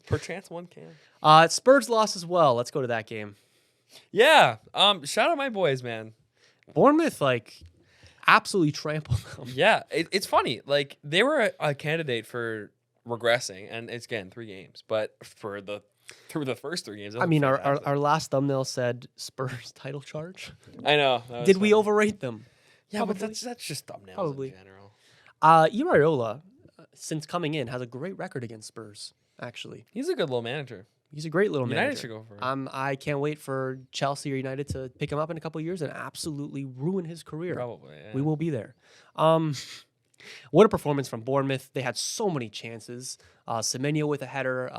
A: Perchance one can.
B: Spurs lost as well. Let's go to that game.
A: Yeah. Shout out my boys, man.
B: Bournemouth, absolutely trampled them.
A: Yeah, it's funny. Like, they were a candidate for regressing, and it's, again, 3 games. But through the first 3 games,
B: I mean, our last thumbnail said Spurs title charge.
A: I know.
B: Did we overrate them?
A: Yeah,
B: Probably.
A: but that's just thumbnails
B: Probably.
A: in general.
B: Iraola, since coming in, has a great record against Spurs, actually.
A: He's a good little manager.
B: He's a great little
A: United
B: manager.
A: should go for him.
B: I can't wait for Chelsea or United to pick him up in a couple of years and absolutely ruin his career.
A: Probably, yeah.
B: We will be there. What a performance from Bournemouth. They had so many chances. Semenyo with a header.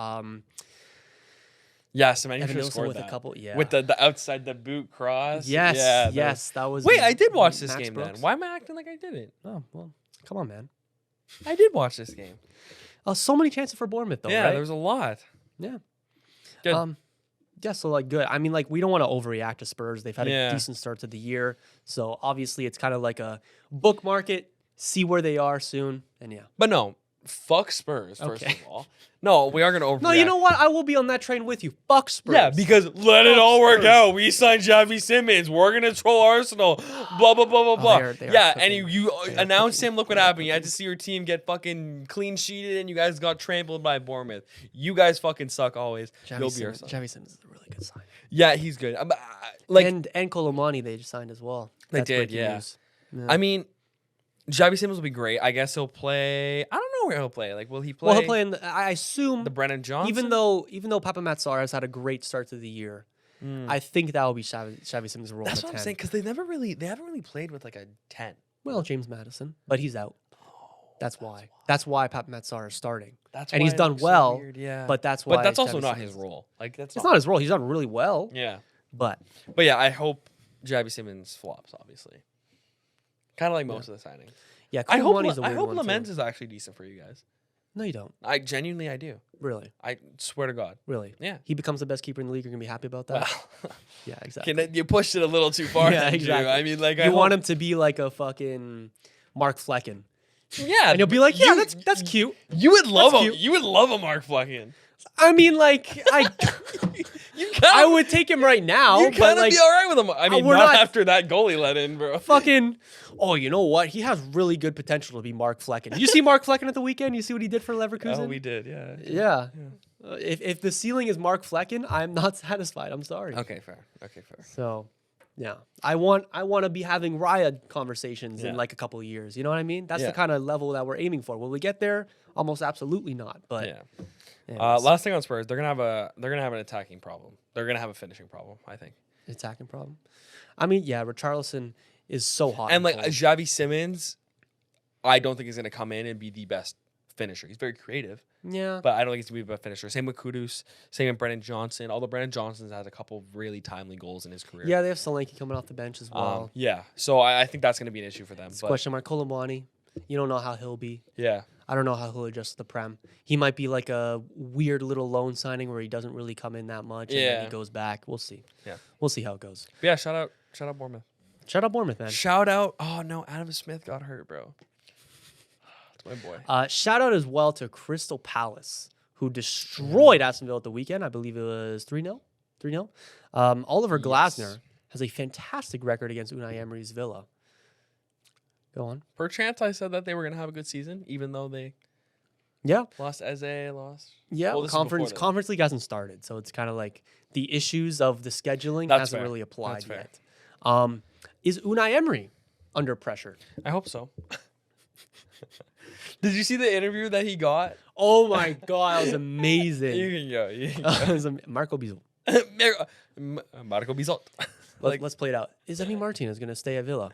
A: Yeah, Semenyo
B: Evan
A: should have
B: Nilsson
A: scored
B: with
A: that.
B: a couple. Yeah.
A: With the outside the boot cross.
B: Yes.
A: Yeah,
B: Yes. That was.
A: Wait, I did watch this
B: Max
A: game
B: Brooks.
A: then. Why am I acting like I didn't?
B: Oh well, come on, man.
A: I did watch this game.
B: So many chances for Bournemouth, though.
A: Yeah,
B: right?
A: there was a lot.
B: Yeah.
A: Good.
B: Yeah, so good. I mean, we don't want to overreact to Spurs. They've had a
A: Yeah.
B: decent start to the year. So obviously it's kind of like a bookmark it, see where they are soon. And yeah.
A: But no, fuck Spurs, first
B: Okay.
A: of all. No, we are going to overreact.
B: No, you know what? I will be on that train with you. Fuck Spurs.
A: Yeah, because let it
B: Fuck
A: all work
B: Spurs.
A: out. We signed Xavi Simmons. We're going to troll Arsenal. Blah, blah, blah, blah, blah.
B: they are
A: Yeah,
B: cooking.
A: and you
B: They are
A: announced
B: cooking.
A: him. Look what happened. You had to see your team get fucking clean sheeted, and you guys got trampled by Bournemouth. You guys fucking suck always. You'll be our son.
B: Xavi Simmons is a really good sign.
A: Yeah, he's good.
B: And Colomani they just signed as well.
A: They
B: That's
A: did,
B: breaking
A: yeah.
B: news.
A: I mean, Xavi Simmons will be great. I guess he'll play. I don't know where he'll play. Like, will he play?
B: Well, he'll play in I assume
A: the Brennan Johnson.
B: even though Papa Matsar has had a great start to the year, I think that will be Xavi Simmons' role.
A: That's
B: in
A: what
B: the
A: I'm
B: 10.
A: saying, because they haven't really played with like a 10.
B: Well, James Madison, but he's out. That's why. That's why Papa Matsar is starting.
A: That's
B: And
A: why
B: he's
A: it
B: done
A: looks so
B: well,
A: weird, yeah.
B: but that's why.
A: But that's also
B: Xavi
A: not
B: Simmons-
A: his role. Like, that's
B: It's not his role. He's done really well.
A: Yeah,
B: But
A: but yeah, I hope Xavi Simmons flops. Obviously, kind of like most of the signings.
B: yeah,
A: I hope.
B: Colomani's a
A: I
B: weird
A: hope
B: one
A: Lamens
B: too.
A: is actually decent for you guys.
B: No, you don't.
A: I genuinely, I do.
B: Really,
A: I swear to God.
B: really.
A: Yeah.
B: He becomes the best keeper in the league. You're gonna be happy about that.
A: Well,
B: Yeah, exactly.
A: you pushed it a little too far.
B: Yeah,
A: there, Drew.
B: exactly.
A: I mean, like,
B: You want him to be like a fucking Kinmark Flecken,
A: yeah,
B: and you'll be like, yeah,
A: you-
B: that's cute.
A: You would love
B: That's
A: him.
B: cute.
A: You would love a Mark Flecken.
B: I mean, like
A: You
B: I
A: kind
B: would take him right now,
A: You
B: but
A: kind of
B: like
A: be all right with him. I mean,
B: we're
A: not
B: not-
A: after that goalie let in, bro.
B: fucking. Oh, you know what? He has really good potential to be Mark Flecken. You see Mark Flecken at the weekend? You see what he did for Leverkusen?
A: Oh, we did, yeah.
B: Yeah. If the ceiling is Mark Flecken, I'm not satisfied. I'm sorry.
A: Okay, fair. Okay, fair.
B: So, yeah, I want to be having Raya conversations
A: Yeah.
B: in like a couple of years. You know what I mean? That's
A: Yeah.
B: the kind of level that we're aiming for. Will we get there? Almost absolutely not. But
A: Yeah.
B: anyways,
A: Last thing on Spurs, they're gonna have an attacking problem. They're gonna have a finishing problem, I think.
B: attacking problem. I mean, yeah, Richarlison is so hot.
A: And like
B: cold.
A: Xavi Simmons, I don't think he's gonna come in and be the best finisher. He's very creative,
B: yeah,
A: but I don't think he's gonna be the best finisher. Same with Kudus. Same with Brennan Johnson. Although Brennan Johnson's had a couple really timely goals in his career.
B: yeah, they have Solanke coming off the bench as well.
A: Yeah. So I think that's gonna be an issue for them.
B: It's
A: But
B: question mark Colomani. You don't know how he'll be.
A: yeah.
B: I don't know how he'll adjust to the Prem. He might be like a weird little loan signing where he doesn't really come in that much and then
A: Yeah.
B: he goes back. We'll see.
A: Yeah.
B: We'll see how it goes.
A: But yeah. Shout out Bournemouth.
B: Shout out Bournemouth, man.
A: Shout out. Oh no, Adam Smith got hurt, bro. That's my boy.
B: Shout out as well to Crystal Palace, who destroyed Aston Villa at the weekend. I believe it was 3-0. 3-0. Oliver Glasner has a fantastic record against Unai Emery's Villa. Go on.
A: Perchance, I said that they were gonna have a good season, even though they
B: Yeah.
A: lost Eze, lost.
B: Yeah.
A: Well, this is before then.
B: Conference League hasn't started, so it's kind of like the issues of the scheduling
A: That's
B: hasn't
A: fair.
B: really applied
A: That's fair.
B: yet. Is Unai Emery under pressure?
A: I hope so. Did you see the interview that he got?
B: Oh my god, that was amazing.
A: You can go. You can go.
B: Marco Bizot.
A: Marco Bizot.
B: Let's play it out. Is Emi Martinez going to stay at Villa?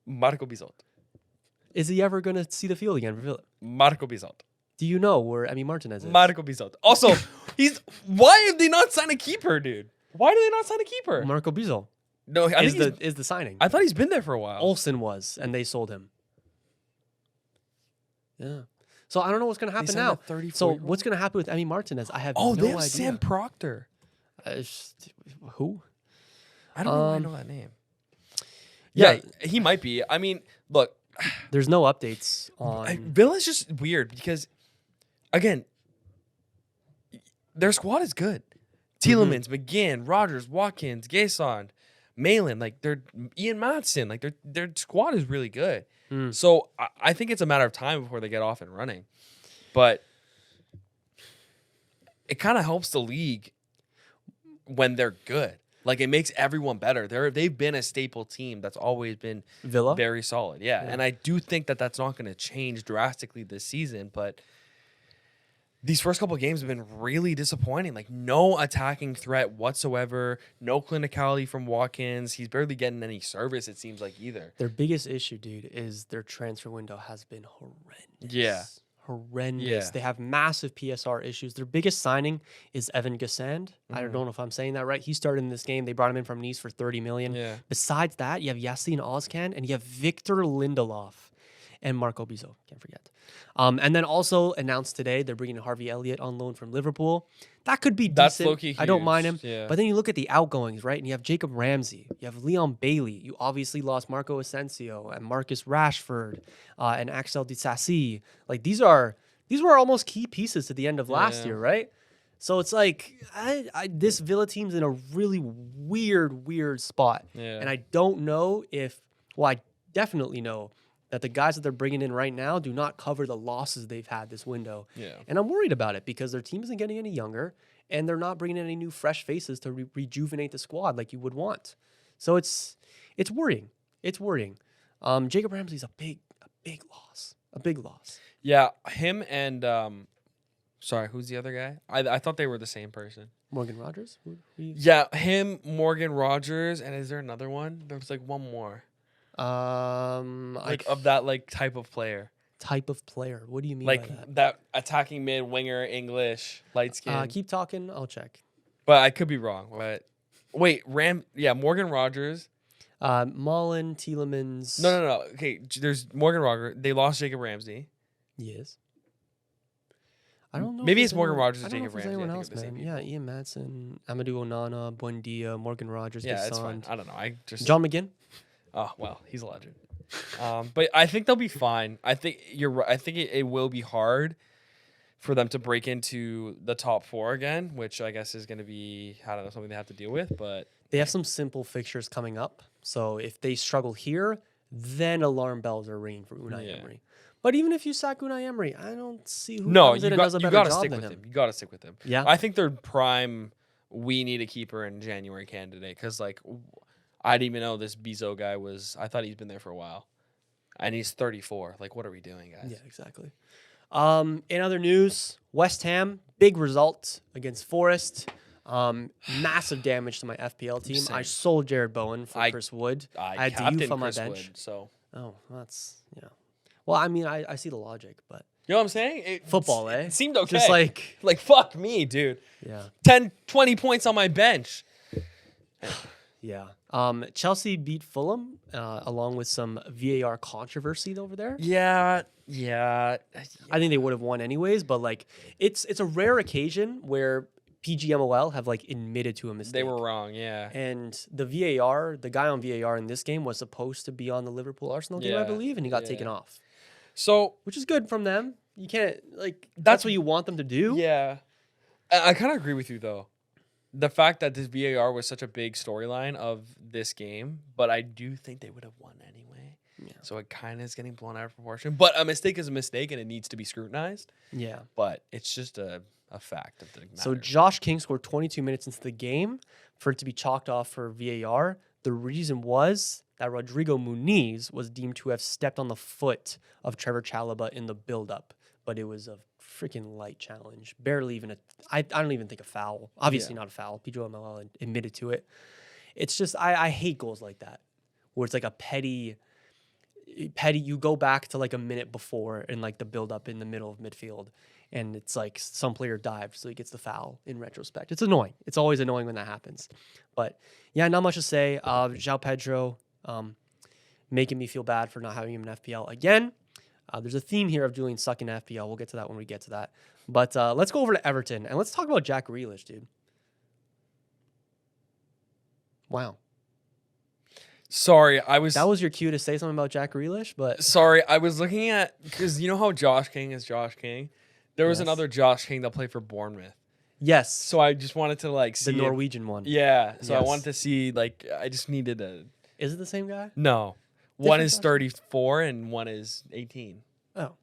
A: Marco Bizot.
B: Is he ever going to see the field again for Villa?
A: Marco Bizot.
B: Do you know where Emi Martinez is?
A: Marco Bizot. Also, why did they not sign a keeper, dude? Why do they not sign a keeper?
B: Marco Bizot
A: No, I think
B: is the signing.
A: I thought he's been there for a while.
B: Olsen was, and they sold him. Yeah. So I don't know what's going to happen now. So what's going to happen with Emi Martinez? I have no idea.
A: They have Sam Proctor.
B: Who?
A: I don't know why I know that name. Yeah, he might be. I mean, look.
B: There's no updates on...
A: Villa's just weird because, again, their squad is good. Tielemans, McGinn, Rogers, Watkins, Gason, Malin, Ian Matson, their squad is really good. So I think it's a matter of time before they get off and running. But it kind of helps the league when they're good. Like, it makes everyone better. They've been a staple team that's always been
B: Villa?
A: very solid. Yeah, and I do think that that's not going to change drastically this season, but these first couple of games have been really disappointing. Like, no attacking threat whatsoever, no clinicality from Watkins. He's barely getting any service, it seems like, either.
B: Their biggest issue, dude, is their transfer window has been horrendous.
A: Yeah.
B: Horrendous.
A: Yeah.
B: They have massive PSR issues. Their biggest signing is Evan Gassand. I don't know if I'm saying that right. He started in this game. They brought him in from Nice for $30 million.
A: Yeah.
B: Besides that, you have Yassine Ozcan and you have Victor Lindelof and Marco Bizot. Can't forget. And then also announced today they're bringing Harvey Elliott on loan from Liverpool. That could be
A: That's
B: decent.
A: low-key
B: I don't
A: huge.
B: mind him.
A: Yeah.
B: But then you look at the outgoings, right? And you have Jacob Ramsey. You have Leon Bailey. You obviously lost Marco Asensio and Marcus Rashford and Axel Disasi. Like, these were almost key pieces to the end of last year, right? So it's like this Villa team's in a really weird spot.
A: Yeah.
B: And I don't know I definitely know that the guys that they're bringing in right now do not cover the losses they've had this window.
A: Yeah.
B: And I'm worried about it because their team isn't getting any younger and they're not bringing in any new fresh faces to rejuvenate the squad like you would want. So it's worrying. It's worrying. Jacob Ramsey's a big loss. A big loss.
A: Yeah, him and sorry, who's the other guy? I thought they were the same person.
B: Morgan Rogers?
A: Yeah, him, Morgan Rogers, and is there another one? There was one more. Of that type of player.
B: Type of player. What do you mean by that?
A: That attacking mid winger, English, light skin.
B: Keep talking. I'll check.
A: But I could be wrong. But wait, Morgan Rogers.
B: Mullen, Tielemans.
A: No. Okay, there's Morgan Rogers. They lost Jacob Ramsey.
B: Yes. I don't know.
A: Maybe it's Morgan Rogers and
B: Jacob
A: Jacob Ramsey.
B: Anyone else, man. Yeah, Ian Madsen, Amadou Onana, Buendia, Morgan Rogers.
A: Yeah, it's fine. I don't know.
B: John McGinn.
A: Oh well, he's a legend. But I think they'll be fine. I think you're right. I think it will be hard for them to break into the top 4 again, which I guess is going to be something they have to deal with. But
B: they have some simple fixtures coming up. So if they struggle here, then alarm bells are ringing for Unai Emery. But even if you sack Unai Emery, I don't see who comes in and does a better job than him.
A: You got to stick with him.
B: Yeah,
A: I think they're prime. We need a keeper in January candidate because I didn't even know this Bizot guy was. I thought he's been there for a while, and he's 34. What are we doing, guys?
B: Yeah, exactly. In other news, West Ham big result against Forest. Massive damage to my FPL team.
A: Same.
B: I sold Jared Bowen for Chris Wood.
A: I
B: had to youth on my
A: Chris
B: bench.
A: Wood, so
B: that's Well, I mean, I see the logic, but
A: you know what I'm saying?
B: Football, eh?
A: It seemed okay.
B: Just
A: like fuck me, dude.
B: Yeah.
A: 10, 20 points on my bench.
B: Yeah. Chelsea beat Fulham along with some VAR controversy over there.
A: Yeah.
B: I think they would have won anyways, but it's a rare occasion where PGMOL have admitted to a mistake.
A: They were wrong, yeah.
B: And the guy on VAR in this game was supposed to be on the Liverpool Arsenal game, I believe, and he got taken off.
A: So,
B: which is good from them. You can't that's what you want them to do.
A: Yeah. I kind of agree with you though. The fact that this VAR was such a big storyline of this game, but I do think they would have won anyway. Yeah. So it kind of is getting blown out of proportion. But a mistake is a mistake and it needs to be scrutinized.
B: Yeah.
A: But it's just a fact of the matter.
B: So Josh King scored 22 minutes into the game for it to be chalked off for VAR. The reason was that Rodrigo Muniz was deemed to have stepped on the foot of Trevor Chalobah in the build-up, but it was a freaking light challenge. Barely even I don't even think a foul. Obviously not a foul. Pedro Almala admitted to it. It's just, I hate goals like that, where it's like a petty, you go back to like a minute before in like the build-up in the middle of midfield, and it's like some player dived, so he gets the foul in retrospect. It's annoying. It's always annoying when that happens. But yeah, not much to say. João Pedro making me feel bad for not having him in FPL again. There's a theme here of Julian sucking FPL. We'll get to that when we get to that. But let's go over to Everton, and let's talk about Jack Grealish, dude. Wow.
A: Sorry,
B: That was your cue to say something about Jack Grealish, but...
A: Sorry, I was looking at... Because you know how Josh King is Josh King? There was
B: Yes.
A: another Josh King that played for Bournemouth.
B: Yes.
A: So I just wanted to, like, see...
B: The Norwegian one.
A: Yeah. So I
B: Yes.
A: wanted to see, like... I just needed a...
B: Is it the same guy?
A: No. One
B: Different
A: is
B: Josh?
A: 34 and one is 18.
B: Oh.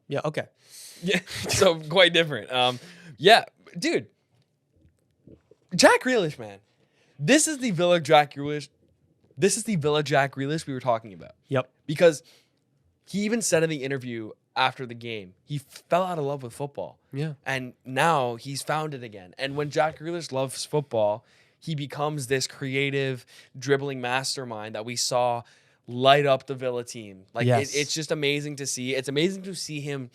B: Yeah, okay.
A: Yeah. So quite different. Yeah. Dude. Jack Grealish, man. This is the Villa Jack Grealish. This is the Villa Jack Grealish we were talking about.
B: Yep.
A: Because he even said in the interview after the game, he fell out of love with football.
B: Yeah.
A: And now he's found it again. And when Jack Grealish loves football, he becomes this creative dribbling mastermind that we saw light up the Villa team. Like
B: Yes.
A: it's just amazing to see. It's amazing to see him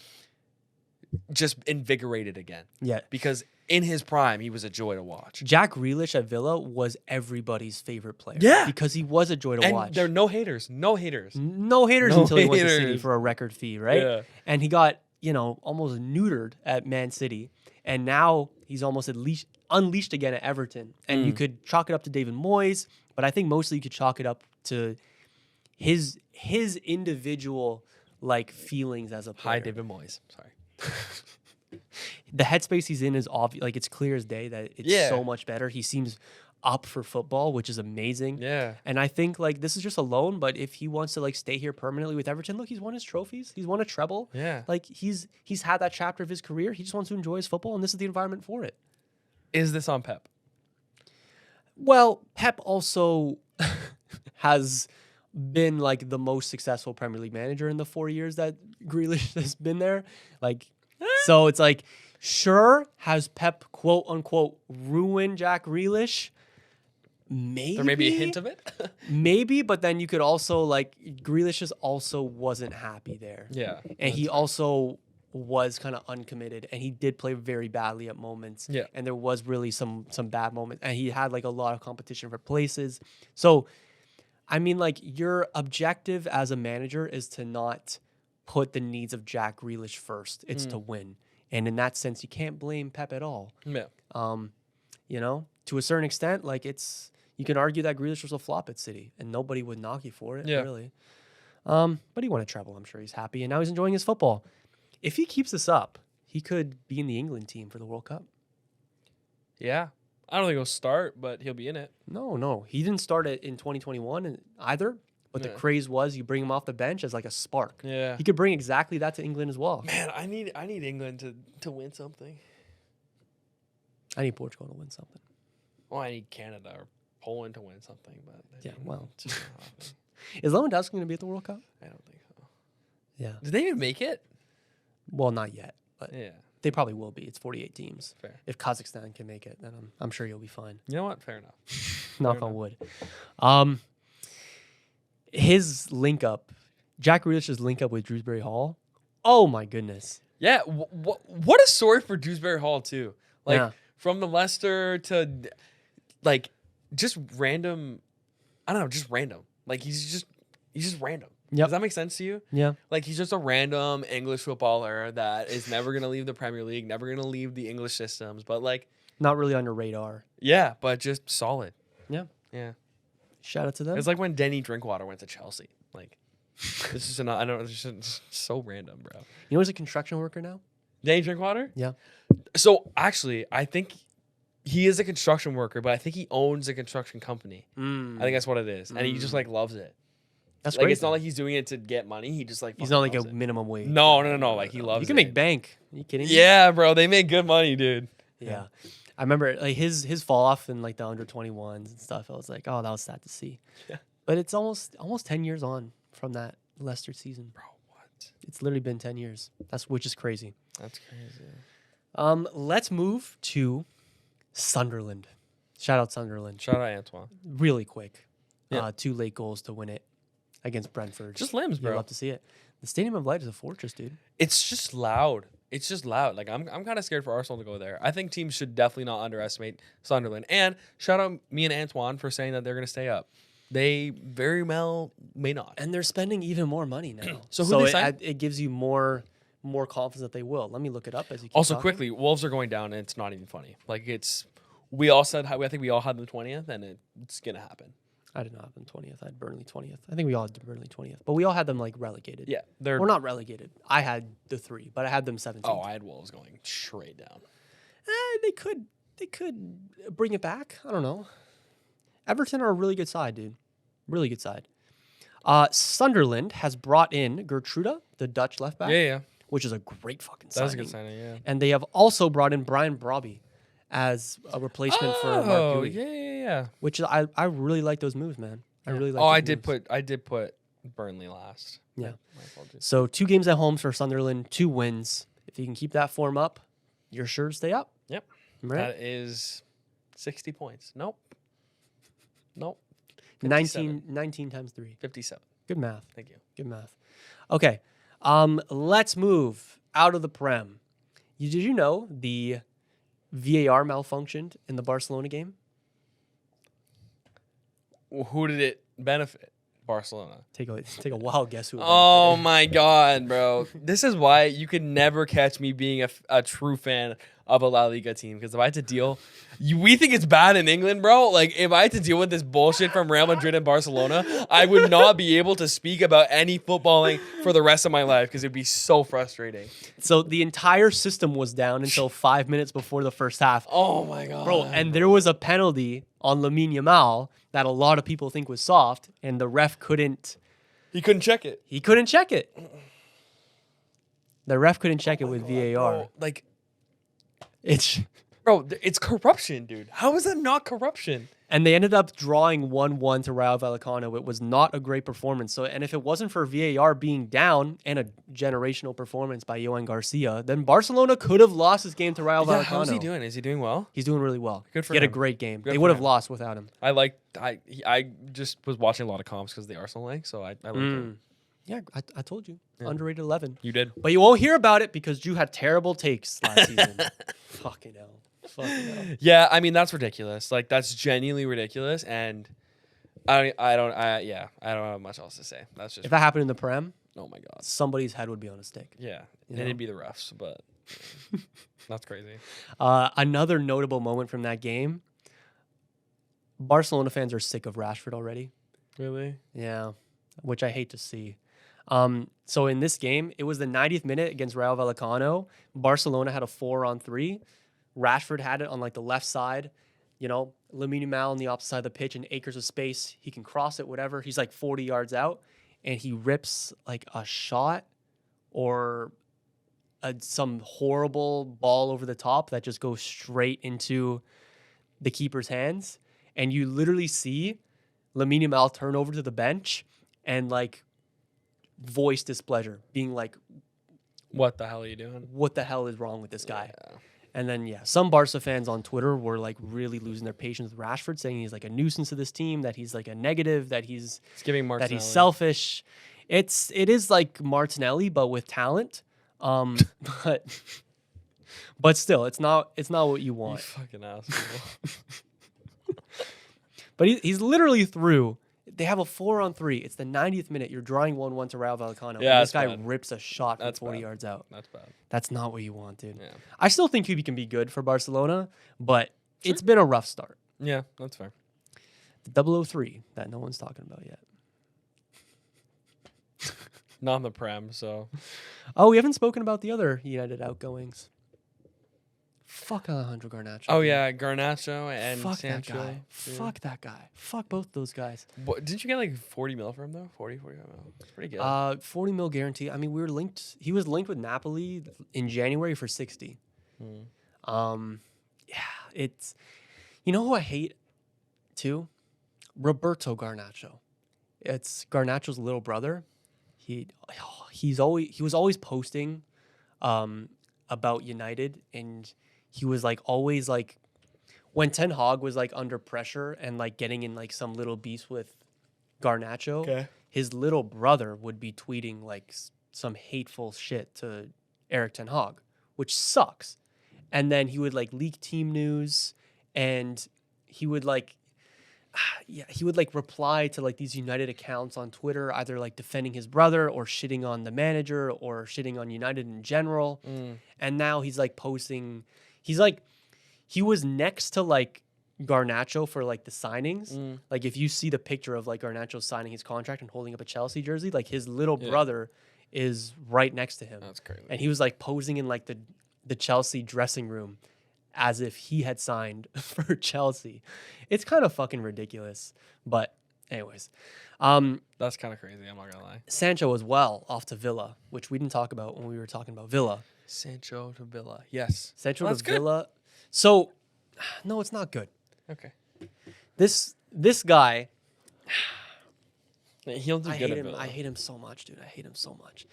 A: just invigorated again.
B: Yeah.
A: Because in his prime, he was a joy to watch.
B: Jack Grealish at Villa was everybody's favorite player.
A: Yeah.
B: Because he was a joy to
A: And
B: watch.
A: there are no haters. No haters.
B: No haters
A: No
B: until he went to City
A: haters.
B: for a record fee, right?
A: Yeah.
B: And he got, almost neutered at Man City. And now he's almost unleashed again at Everton. And you could chalk it up to David Moyes, but I think mostly you could chalk it up to his individual feelings as a player.
A: Hi, David Moyes. Sorry.
B: The headspace he's in is obvious. Like, it's clear as day that it's
A: Yeah.
B: so much better. He seems up for football, which is amazing.
A: Yeah.
B: And I think this is just a loan, but if he wants to stay here permanently with Everton, look, he's won his trophies. He's won a treble.
A: Yeah.
B: He's had that chapter of his career. He just wants to enjoy his football, and this is the environment for it.
A: Is this on Pep?
B: Well, Pep also has been the most successful Premier League manager in the 4 years that Grealish has been there. So it's sure, has Pep quote unquote ruined Jack Grealish? Maybe
A: There may be a hint of it.
B: maybe, but then you could also Grealish just also wasn't happy there.
A: Yeah.
B: And he also was kind of uncommitted, and he did play very badly at moments.
A: Yeah.
B: And there was really some bad moments, and he had a lot of competition for places. So, I mean, your objective as a manager is to not put the needs of Jack Grealish first. It's to win. And in that sense, you can't blame Pep at all.
A: Yeah.
B: To a certain extent, you can argue that Grealish was a flop at City, and nobody would knock you for it, really. But he won a treble. I'm sure he's happy, and now he's enjoying his football. If he keeps this up, he could be in the England team for the World Cup.
A: Yeah. I don't think he'll start, but he'll be in it.
B: No. He didn't start it in 2021 either, but the craze was you bring him off the bench as a spark.
A: Yeah.
B: He could bring exactly that to England as well.
A: Man, I need England to win something.
B: I need Portugal to win something.
A: Well, I need Canada or Poland to win something, but
B: Yeah, well.
A: it's just not happening.
B: Is Lewandowski going to be at the World Cup?
A: I don't think so.
B: Yeah.
A: Did they even make it?
B: Well, not yet, but
A: Yeah.
B: they probably will be. It's 48 teams.
A: Fair.
B: If Kazakhstan can make it, then I'm sure you'll be fine.
A: You know what? Fair enough.
B: Knock on wood. His link up, Jack Grealish's link up with Dewsbury Hall. Oh my goodness.
A: Yeah. What a story for Dewsbury Hall too.
B: Yeah.
A: From the Leicester to just random. I don't know, just random. He's just random.
B: Yep.
A: Does that make sense to you?
B: Yeah.
A: He's just a random English footballer that is never gonna leave the Premier League, never gonna leave the English systems, but
B: Not really on your radar.
A: yeah, but just solid.
B: Yeah.
A: Yeah.
B: Shout out to them.
A: It's like when Denny Drinkwater went to Chelsea. This is I don't know, it's just so random, bro.
B: You know he's a construction worker now?
A: Denny Drinkwater?
B: Yeah.
A: So actually, I think he is a construction worker, but I think he owns a construction company. I think that's what it is, and he just loves it.
B: That's great.
A: It's not like he's doing it to get money. He just
B: he's not like a
A: loves it.
B: minimum wage.
A: No. He loves it.
B: You can make bank. Are you kidding me?
A: Yeah, bro. They make good money, dude.
B: Yeah. I remember like his fall off in like the under 21s and stuff. I was like, oh, that was sad to see.
A: Yeah.
B: But it's almost 10 years on from that Leicester season.
A: Bro, what?
B: It's literally been 10 years. Which is crazy.
A: That's crazy.
B: Let's move to Sunderland. Shout out Sunderland.
A: Shout out Antoine.
B: Really quick.
A: Yeah.
B: 2 late goals to win it against Brentford.
A: Just limbs, bro.
B: You'd love to see it. The Stadium of Light is a fortress, dude.
A: It's just loud. It's just loud. Like I'm kind of scared for Arsenal to go there. I think teams should definitely not underestimate Sunderland. And shout out me and Antoine for saying that they're going to stay up. They very well may not.
B: And they're spending even more money now.
A: So who they sign?
B: It gives you more confidence that they will. Let me look it up as you keep
A: Also,
B: talking.
A: quickly, Wolves are going down, and it's not even funny. Like we all said, I think we all had the 20th, and it's gonna happen.
B: I did not have them 20th. I had Burnley 20th. I think we all had Burnley 20th. But we all had them like relegated.
A: Yeah,
B: Or not relegated. I had the 3, but I had them 17th.
A: Oh, I had Wolves going straight down.
B: They could bring it back. I don't know. Everton are a really good side, dude. Really good side. Sunderland has brought in Gertruda, the Dutch left back.
A: Yeah.
B: Which is a great fucking
A: That was
B: signing.
A: a good signing, yeah.
B: And they have also brought in Brian Brobby as a replacement for Mark
A: Oh,
B: Guehi.
A: yeah.
B: Which I really like those moves, man. I really like.
A: Oh,
B: those moves.
A: I did put Burnley last.
B: Yeah.
A: My apologies.
B: So 2 games at home for Sunderland, 2 wins. If you can keep that form up, you're sure to stay up.
A: Yep.
B: Right?
A: That is 60 points. Nope.
B: 19 times 3.
A: 57.
B: Good math.
A: Thank you.
B: Good math. Okay. Let's move out of the Prem. Did you know the VAR malfunctioned in the Barcelona game?
A: Well, who did it benefit? Barcelona.
B: Take a wild guess who. It
A: Oh
B: benefited.
A: my God, bro. This is why you could never catch me being a true fan of a La Liga team. Because if I had to deal, we think it's bad in England, bro. Like if I had to deal with this bullshit from Real Madrid and Barcelona, I would not be able to speak about any footballing for the rest of my life because it'd be so frustrating.
B: So the entire system was down until 5 minutes before the first half.
A: Oh my God,
B: Bro, and there was a penalty on Lamine Yamal that a lot of people think was soft, and the ref couldn't.
A: he couldn't check it.
B: He couldn't check it. The ref couldn't check it with VAR.
A: Bro, like,
B: It's
A: it's corruption, dude. How is that not corruption?
B: and they ended up drawing 1-1 to Rayo Vallecano. It was not a great performance. So, and if it wasn't for VAR being down and a generational performance by Yohan Garcia, then Barcelona could have lost this game to Rayo Vallecano.
A: How's he doing? Is he doing well?
B: He's doing really well.
A: Good for
B: he had a
A: him.
B: great game.
A: Good
B: They
A: for
B: would have
A: him.
B: lost without him.
A: I just was watching a lot of comps because of the Arsenal link, so I liked it.
B: Yeah, I told you. Underrated 11.
A: You did.
B: But you won't hear about it because you had terrible takes last season. Fucking hell. Fucking hell.
A: Yeah, I mean that's ridiculous. Like that's genuinely ridiculous, and I don't have much else to say. That's just
B: If that happened in the Prem,
A: oh my God.
B: somebody's head would be on a stick.
A: Yeah,
B: You
A: and
B: know?
A: it'd be the refs, but that's crazy.
B: Another notable moment from that game. Barcelona fans are sick of Rashford already.
A: Really?
B: Yeah, which I hate to see. So in this game, it was the 90th minute against Rayo Vallecano. Barcelona had a 4-on-3. Rashford had it on like the left side. You know, Lamine Yamal on the opposite side of the pitch and acres of space. He can cross it, whatever. He's like 40 yards out, and he rips like a shot or some horrible ball over the top that just goes straight into the keeper's hands. And you literally see Lamine Yamal turn over to the bench and like voice displeasure, being like,
A: What the hell are you doing?
B: what the hell is wrong with this guy?
A: Yeah.
B: And then, yeah, some Barca fans on Twitter were like really losing their patience with Rashford, saying he's like a nuisance to this team, that he's like a negative, that he's
A: It's giving Martinelli.
B: that he's selfish. It is like Martinelli, but with talent. But still, it's not what you
A: You
B: want.
A: fucking asshole.
B: But he's literally through. They have a 4-on-3. It's the 90th minute. You're drawing 1-1 to Rayo Vallecano.
A: Yeah,
B: and this
A: that's
B: guy
A: bad.
B: rips a shot from
A: That's
B: 40
A: bad.
B: yards out.
A: That's bad.
B: That's not what you want, dude.
A: Yeah.
B: I still think he can be good for Barcelona, but it's been a rough start.
A: Yeah, that's fair.
B: The 003 that no one's talking about yet.
A: Not in the Prem, so
B: Oh, we haven't spoken about the other United outgoings. Fuck Alejandro Garnacho.
A: oh
B: dude.
A: yeah, Garnacho and
B: Fuck
A: Sancho.
B: that guy.
A: Yeah.
B: Fuck that guy. Fuck both those guys.
A: Didn't you get like 40 mil from him though? 45 mil. It's pretty good.
B: 40 mil guarantee. I mean, we were linked. He was linked with Napoli in January for 60.
A: Hmm.
B: it's you know who I hate too? Roberto Garnacho. It's Garnacho's little brother. He was always posting about United, and he was like always like when Ten Hag was like under pressure and like getting in like some little beef with Garnacho, his little brother would be tweeting like some hateful shit to Eric Ten Hag, which sucks. And then he would like leak team news, and he would like reply to like these United accounts on Twitter, either like defending his brother or shitting on the manager or shitting on United in general. And now he's like posting, he was next to like Garnacho for like the signings. Like if you see the picture of like Garnacho signing his contract and holding up a Chelsea jersey, like his little brother is right next to him.
A: That's crazy.
B: And he was like posing in like the Chelsea dressing room as if he had signed for Chelsea. It's kind of fucking ridiculous. But anyways.
A: That's kind of crazy, I'm not going to lie.
B: Sancho as well, off to Villa, which we didn't talk about when we were talking about Villa.
A: Sancho to Villa. Yes.
B: Sancho to Villa. So, no, it's not good.
A: Okay.
B: This guy...
A: He'll do good at Villa.
B: I hate him so much, dude. I hate him so much.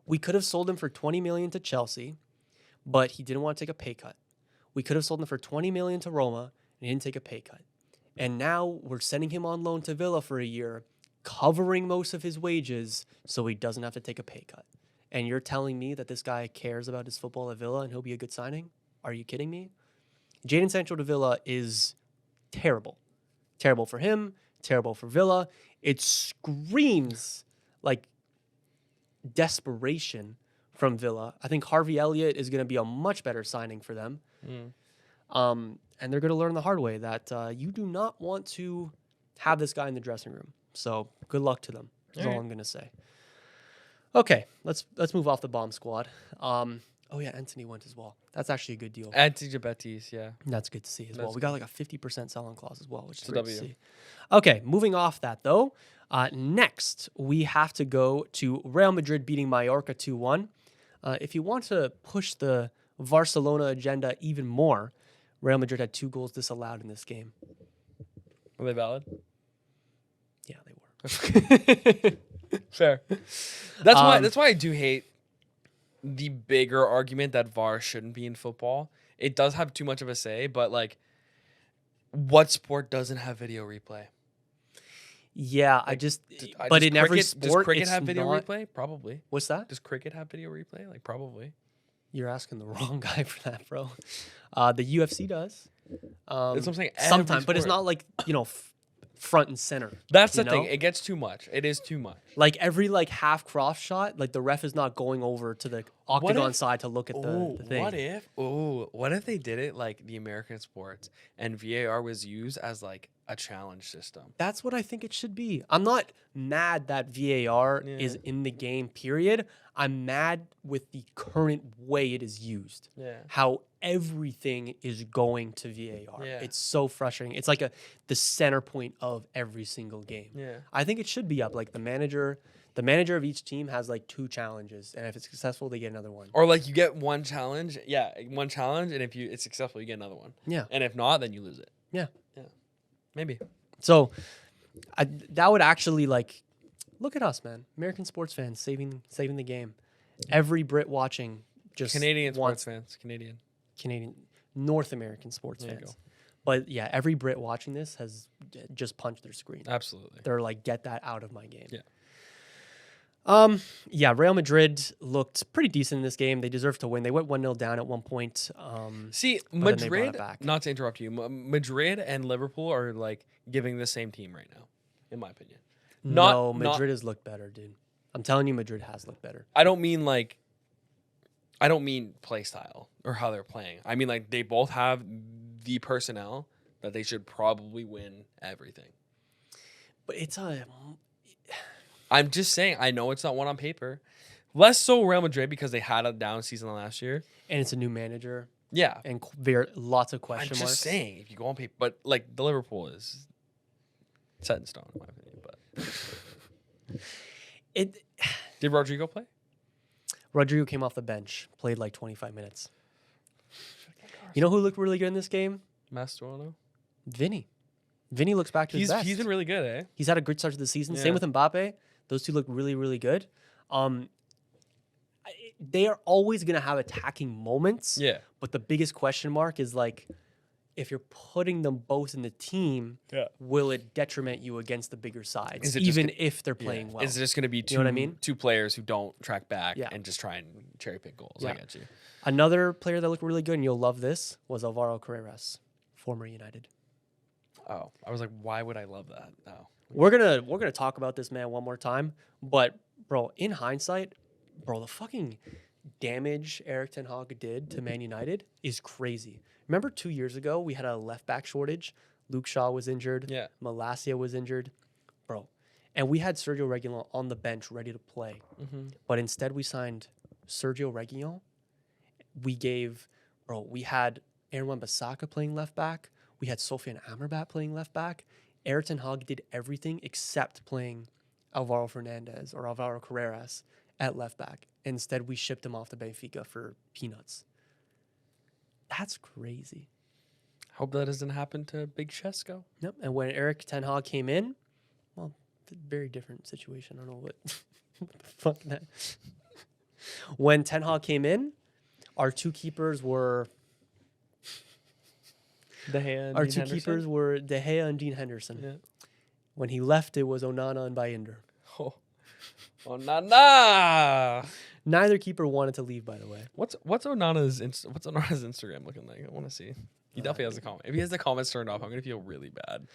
B: We could have sold him for $20 million to Chelsea, but he didn't want to take a pay cut. We could have sold him for $20 million to Roma, and he didn't take a pay cut. And now we're sending him on loan to Villa for a year, covering most of his wages so he doesn't have to take a pay cut. And you're telling me that this guy cares about his football at Villa and he'll be a good signing? Are you kidding me? Jadon Sancho to Villa is terrible. Terrible for him, terrible for Villa. It screams like desperation from Villa. I think Harvey Elliott is going to be a much better signing for them. And they're going to learn the hard way that you do not want to have this guy in the dressing room. So good luck to them. That's all I'm going to say. Okay, let's move off the bomb squad. Oh yeah, Anthony went as well. That's actually a good deal.
A: Anthony Jabetis, yeah.
B: That's good to see as well. We got like a 50% sell-on clause as well, which is
A: a
B: great
A: W.
B: to see. Okay, moving off that though. Next, we have to go to Real Madrid beating Mallorca 2-1. If you want to push the Barcelona agenda even more, Real Madrid had 2 goals disallowed in this game.
A: Were they valid?
B: Yeah, they were.
A: Fair. That's why I do hate the bigger argument that VAR shouldn't be in football. It does have too much of a say, but like, what sport doesn't have video replay?
B: Yeah, but in every sport,
A: does cricket
B: it's
A: have video
B: not...
A: replay? Probably.
B: What's that?
A: Does cricket have video replay? Like, probably.
B: You're asking the wrong guy for that, bro. The UFC does.
A: That's what I'm saying.
B: Sometimes, but it's not like, front and center.
A: That's the thing. It gets too much. It is too much.
B: Like every like half cross shot, like the ref is not going over to the octagon side to look at the thing.
A: What if they did it like the American sports and VAR was used as like a challenge system?
B: That's what I think it should be. I'm not mad that VAR is in the game, period. I'm mad with the current way it is used.
A: Yeah.
B: How everything is going to VAR.
A: Yeah.
B: It's so frustrating. It's like the center point of every single game.
A: Yeah.
B: I think it should be up. Like the manager of each team has like 2 challenges, and if it's successful, they get another one.
A: Or like you get one challenge, and if it's successful, you get another one.
B: Yeah.
A: And if not, then you lose it.
B: Yeah.
A: Yeah. Maybe.
B: So that would actually like look at us, man. American sports fans saving the game. Every Brit watching just
A: Canadian sports fans. Canadian
B: North American sports fans. But yeah, every Brit watching this has just punched their screen.
A: Absolutely.
B: They're like, get that out of my game.
A: Yeah.
B: Real Madrid looked pretty decent in this game. They deserved to win. They went 1-0 down at one point.
A: See, Madrid, not to interrupt you, Madrid and Liverpool are like giving the same team right now, in my opinion.
B: Madrid has looked better, dude. I'm telling you, Madrid has looked better.
A: I don't mean play style or how they're playing. I mean like they both have the personnel that they should probably win everything.
B: But
A: I'm just saying, I know it's not one on paper. Less so Real Madrid because they had a down season last year.
B: And it's a new manager.
A: Yeah.
B: And lots of question marks.
A: I'm just saying, if you go on paper. But, like, the Liverpool is set in stone, in my opinion. But Did Rodrigo play?
B: Rodrigo came off the bench, played like 25 minutes. You know who looked really good in this game?
A: Mascherano.
B: Vinny. Vinny looks back to his best.
A: He's been really good, eh?
B: He's had a good start to the season.
A: Yeah.
B: Same with Mbappe. Those two look really, really good. They are always going to have attacking moments.
A: Yeah.
B: But the biggest question mark is like, if you're putting them both in the team, will it detriment you against the bigger sides, even if they're playing well?
A: Is it just going to be
B: You know what I mean?
A: two players who don't track back
B: Yeah.
A: and just try and cherry pick goals?
B: Yeah.
A: I get you.
B: Another player that looked really good, and you'll love this, was Alvaro Carreras, former United.
A: Oh, I was like, why would I love that? No.
B: We're gonna talk about this man one more time, but bro, in hindsight, bro, the fucking damage Erik ten Hag did to Man United is crazy. Remember 2 years ago we had a left back shortage. Luke Shaw was injured.
A: Yeah.
B: Malacia was injured, bro, and we had Sergio Reguilon on the bench ready to play, but instead we signed Sergio Reguilon. We had Aaron Wan-Bissaka playing left back. We had Sofiane Amrabat playing left back. Erik ten Hag did everything except playing Alvaro Fernandez or Alvaro Carreras at left back. Instead, we shipped him off to Benfica for peanuts. That's crazy.
A: Hope that doesn't happen to Big Chesko.
B: Yep. And when Erik ten Hag came in, well, very different situation. I don't know what the fuck that. When ten Hag came in, our two keepers were
A: De Gea and
B: Our
A: Dean
B: two
A: Henderson?
B: keepers were De Gea and Dean Henderson.
A: Yeah.
B: When he left, it was Onana and Bayender.
A: Oh, nah.
B: Neither keeper wanted to leave, by the way.
A: What's Onana's Instagram looking like? I want to see. He definitely has a comment. If he has the comments turned off, I'm gonna feel really bad.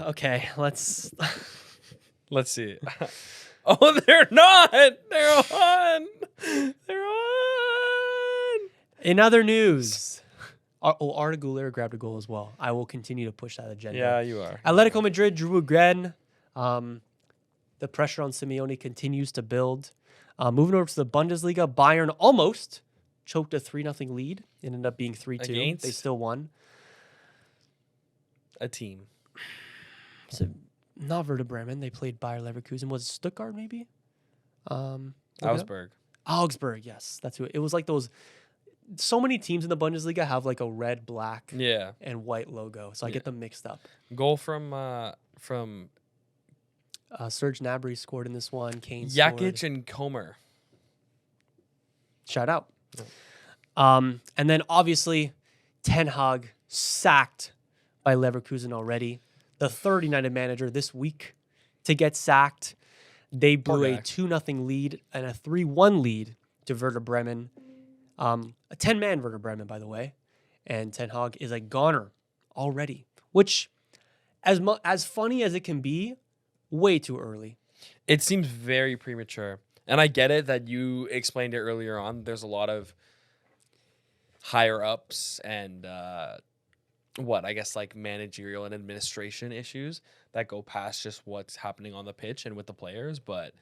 B: Okay, let's
A: see. Oh, they're not. They're on. They're on.
B: In other news, Arda Güler grabbed a goal as well. I will continue to push that agenda.
A: Yeah, you are.
B: Atletico Madrid drew again. The pressure on Simeone continues to build. Moving over to the Bundesliga, Bayern almost choked a 3-0 lead. It ended up being 3-2.
A: Against?
B: They still won.
A: A team.
B: So not Werder Bremen. They played Bayer Leverkusen. Was it Stuttgart maybe?
A: Augsburg.
B: Augsburg, yes. That's who it was. Like those. So many teams in the Bundesliga have like a red, black,
A: Yeah.
B: and white logo. So I get them mixed up.
A: Goal from
B: Serge Gnabry scored in this one. Kane
A: Jakic
B: scored.
A: and Comer.
B: Shout out. And then obviously, Ten Hag sacked by Leverkusen already. The third United manager this week to get sacked. They blew a 2-0 lead and a 3-1 lead to Werder Bremen. A 10-man Werder Bremen, by the way. And Ten Hag is a goner already, which, as funny as it can be, way too early.
A: It seems very premature. And I get it that you explained it earlier on. There's a lot of higher ups and managerial and administration issues that go past just what's happening on the pitch and with the players. But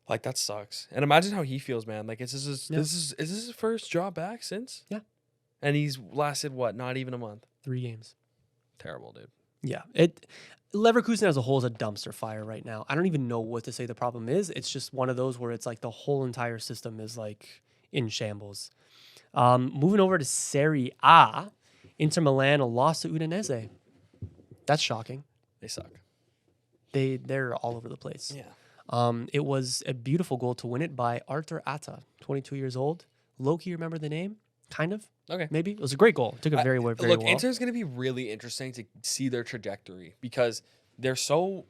A: like that sucks. And imagine how he feels, man. Like is this his first job back since?
B: Yeah.
A: And he's lasted what? Not even a month.
B: 3 games.
A: Terrible, dude.
B: Yeah. Leverkusen as a whole is a dumpster fire right now. I don't even know what to say the problem is. It's just one of those where it's like the whole entire system is like in shambles. Moving over to Serie A, Inter Milan lost to Udinese. That's shocking.
A: They suck.
B: They're all over the place.
A: Yeah.
B: It was a beautiful goal to win it by Arthur Atta, 22 years old. Loki, remember the name? Kind of.
A: Okay.
B: Maybe. It was a great goal. Took it very well.
A: Look, Inter's going to be really interesting to see their trajectory because they're so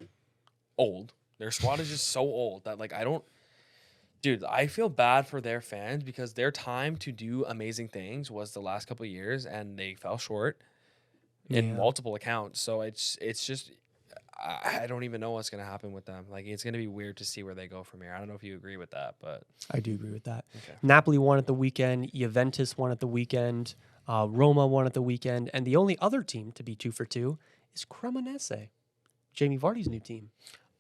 A: old. Their squad is just so old that, like, I feel bad for their fans because their time to do amazing things was the last couple of years and they fell short in multiple accounts. So it's just, I don't even know what's going to happen with them. Like, it's going to be weird to see where they go from here. I don't know if you agree with that, but
B: I do agree with that.
A: Okay.
B: Napoli won at the weekend. Juventus won at the weekend. Roma won at the weekend. And the only other team to be 2 for 2 is Cremonese, Jamie Vardy's new team.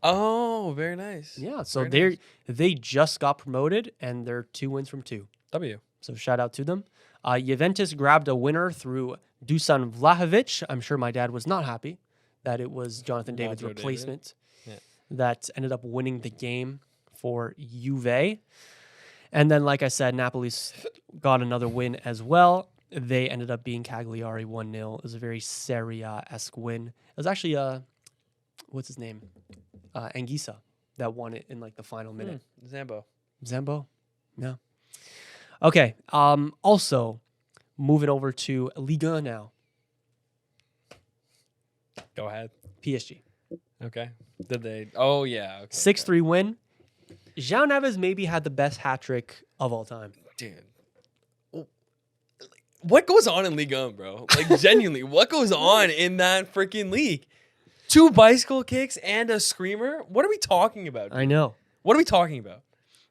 A: Oh, very nice.
B: Yeah, so
A: Very
B: they just got promoted, and they're 2 wins from 2.
A: W.
B: So shout out to them. Juventus grabbed a winner through Dusan Vlahovic. I'm sure my dad was not happy that it was Jonathan David's replacement that ended up winning the game for Juve. And then, like I said, Napoli's got another win as well. They ended up being Cagliari 1-0. It was a very Serie A-esque win. It was actually, what's his name? Anguissa that won it in like the final minute. Zambo? Yeah. Okay. Also, moving over to Liga now.
A: Go ahead.
B: PSG.
A: Okay. Did they? Oh, yeah. Okay.
B: 6-3 win. João Neves maybe had the best hat trick of all time.
A: Dude. What goes on in Ligue 1, bro? Like, genuinely, what goes on in that freaking league? 2 bicycle kicks and a screamer? What are we talking about?
B: I know.
A: What are we talking about?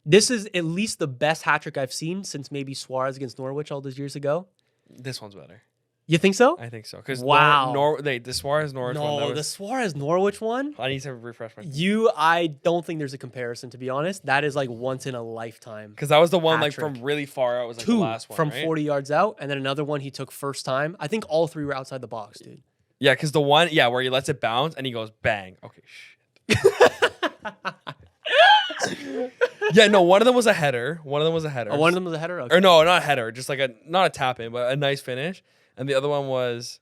B: This is at least the best hat trick I've seen since maybe Suarez against Norwich all those years ago.
A: This one's better.
B: You think so?
A: I think so. Because
B: wow.
A: the Suarez Norwich one.
B: No, the Suarez Norwich one.
A: I need to refresh my.
B: I don't think there's a comparison, to be honest. That is like once in a lifetime.
A: Because that was the one like
B: hat-trick.
A: from really far out. Was like
B: 2
A: the last one
B: from
A: right?
B: 40 yards out, and then another one he took first time. I think all 3 were outside the box, dude.
A: Yeah, because the one, where he lets it bounce and he goes bang. Okay, shit. Yeah, no, one of them was a header.
B: Oh, one of them was a header? Okay.
A: Or no, not a header. Just like not a tap in, but a nice finish. And the other one was,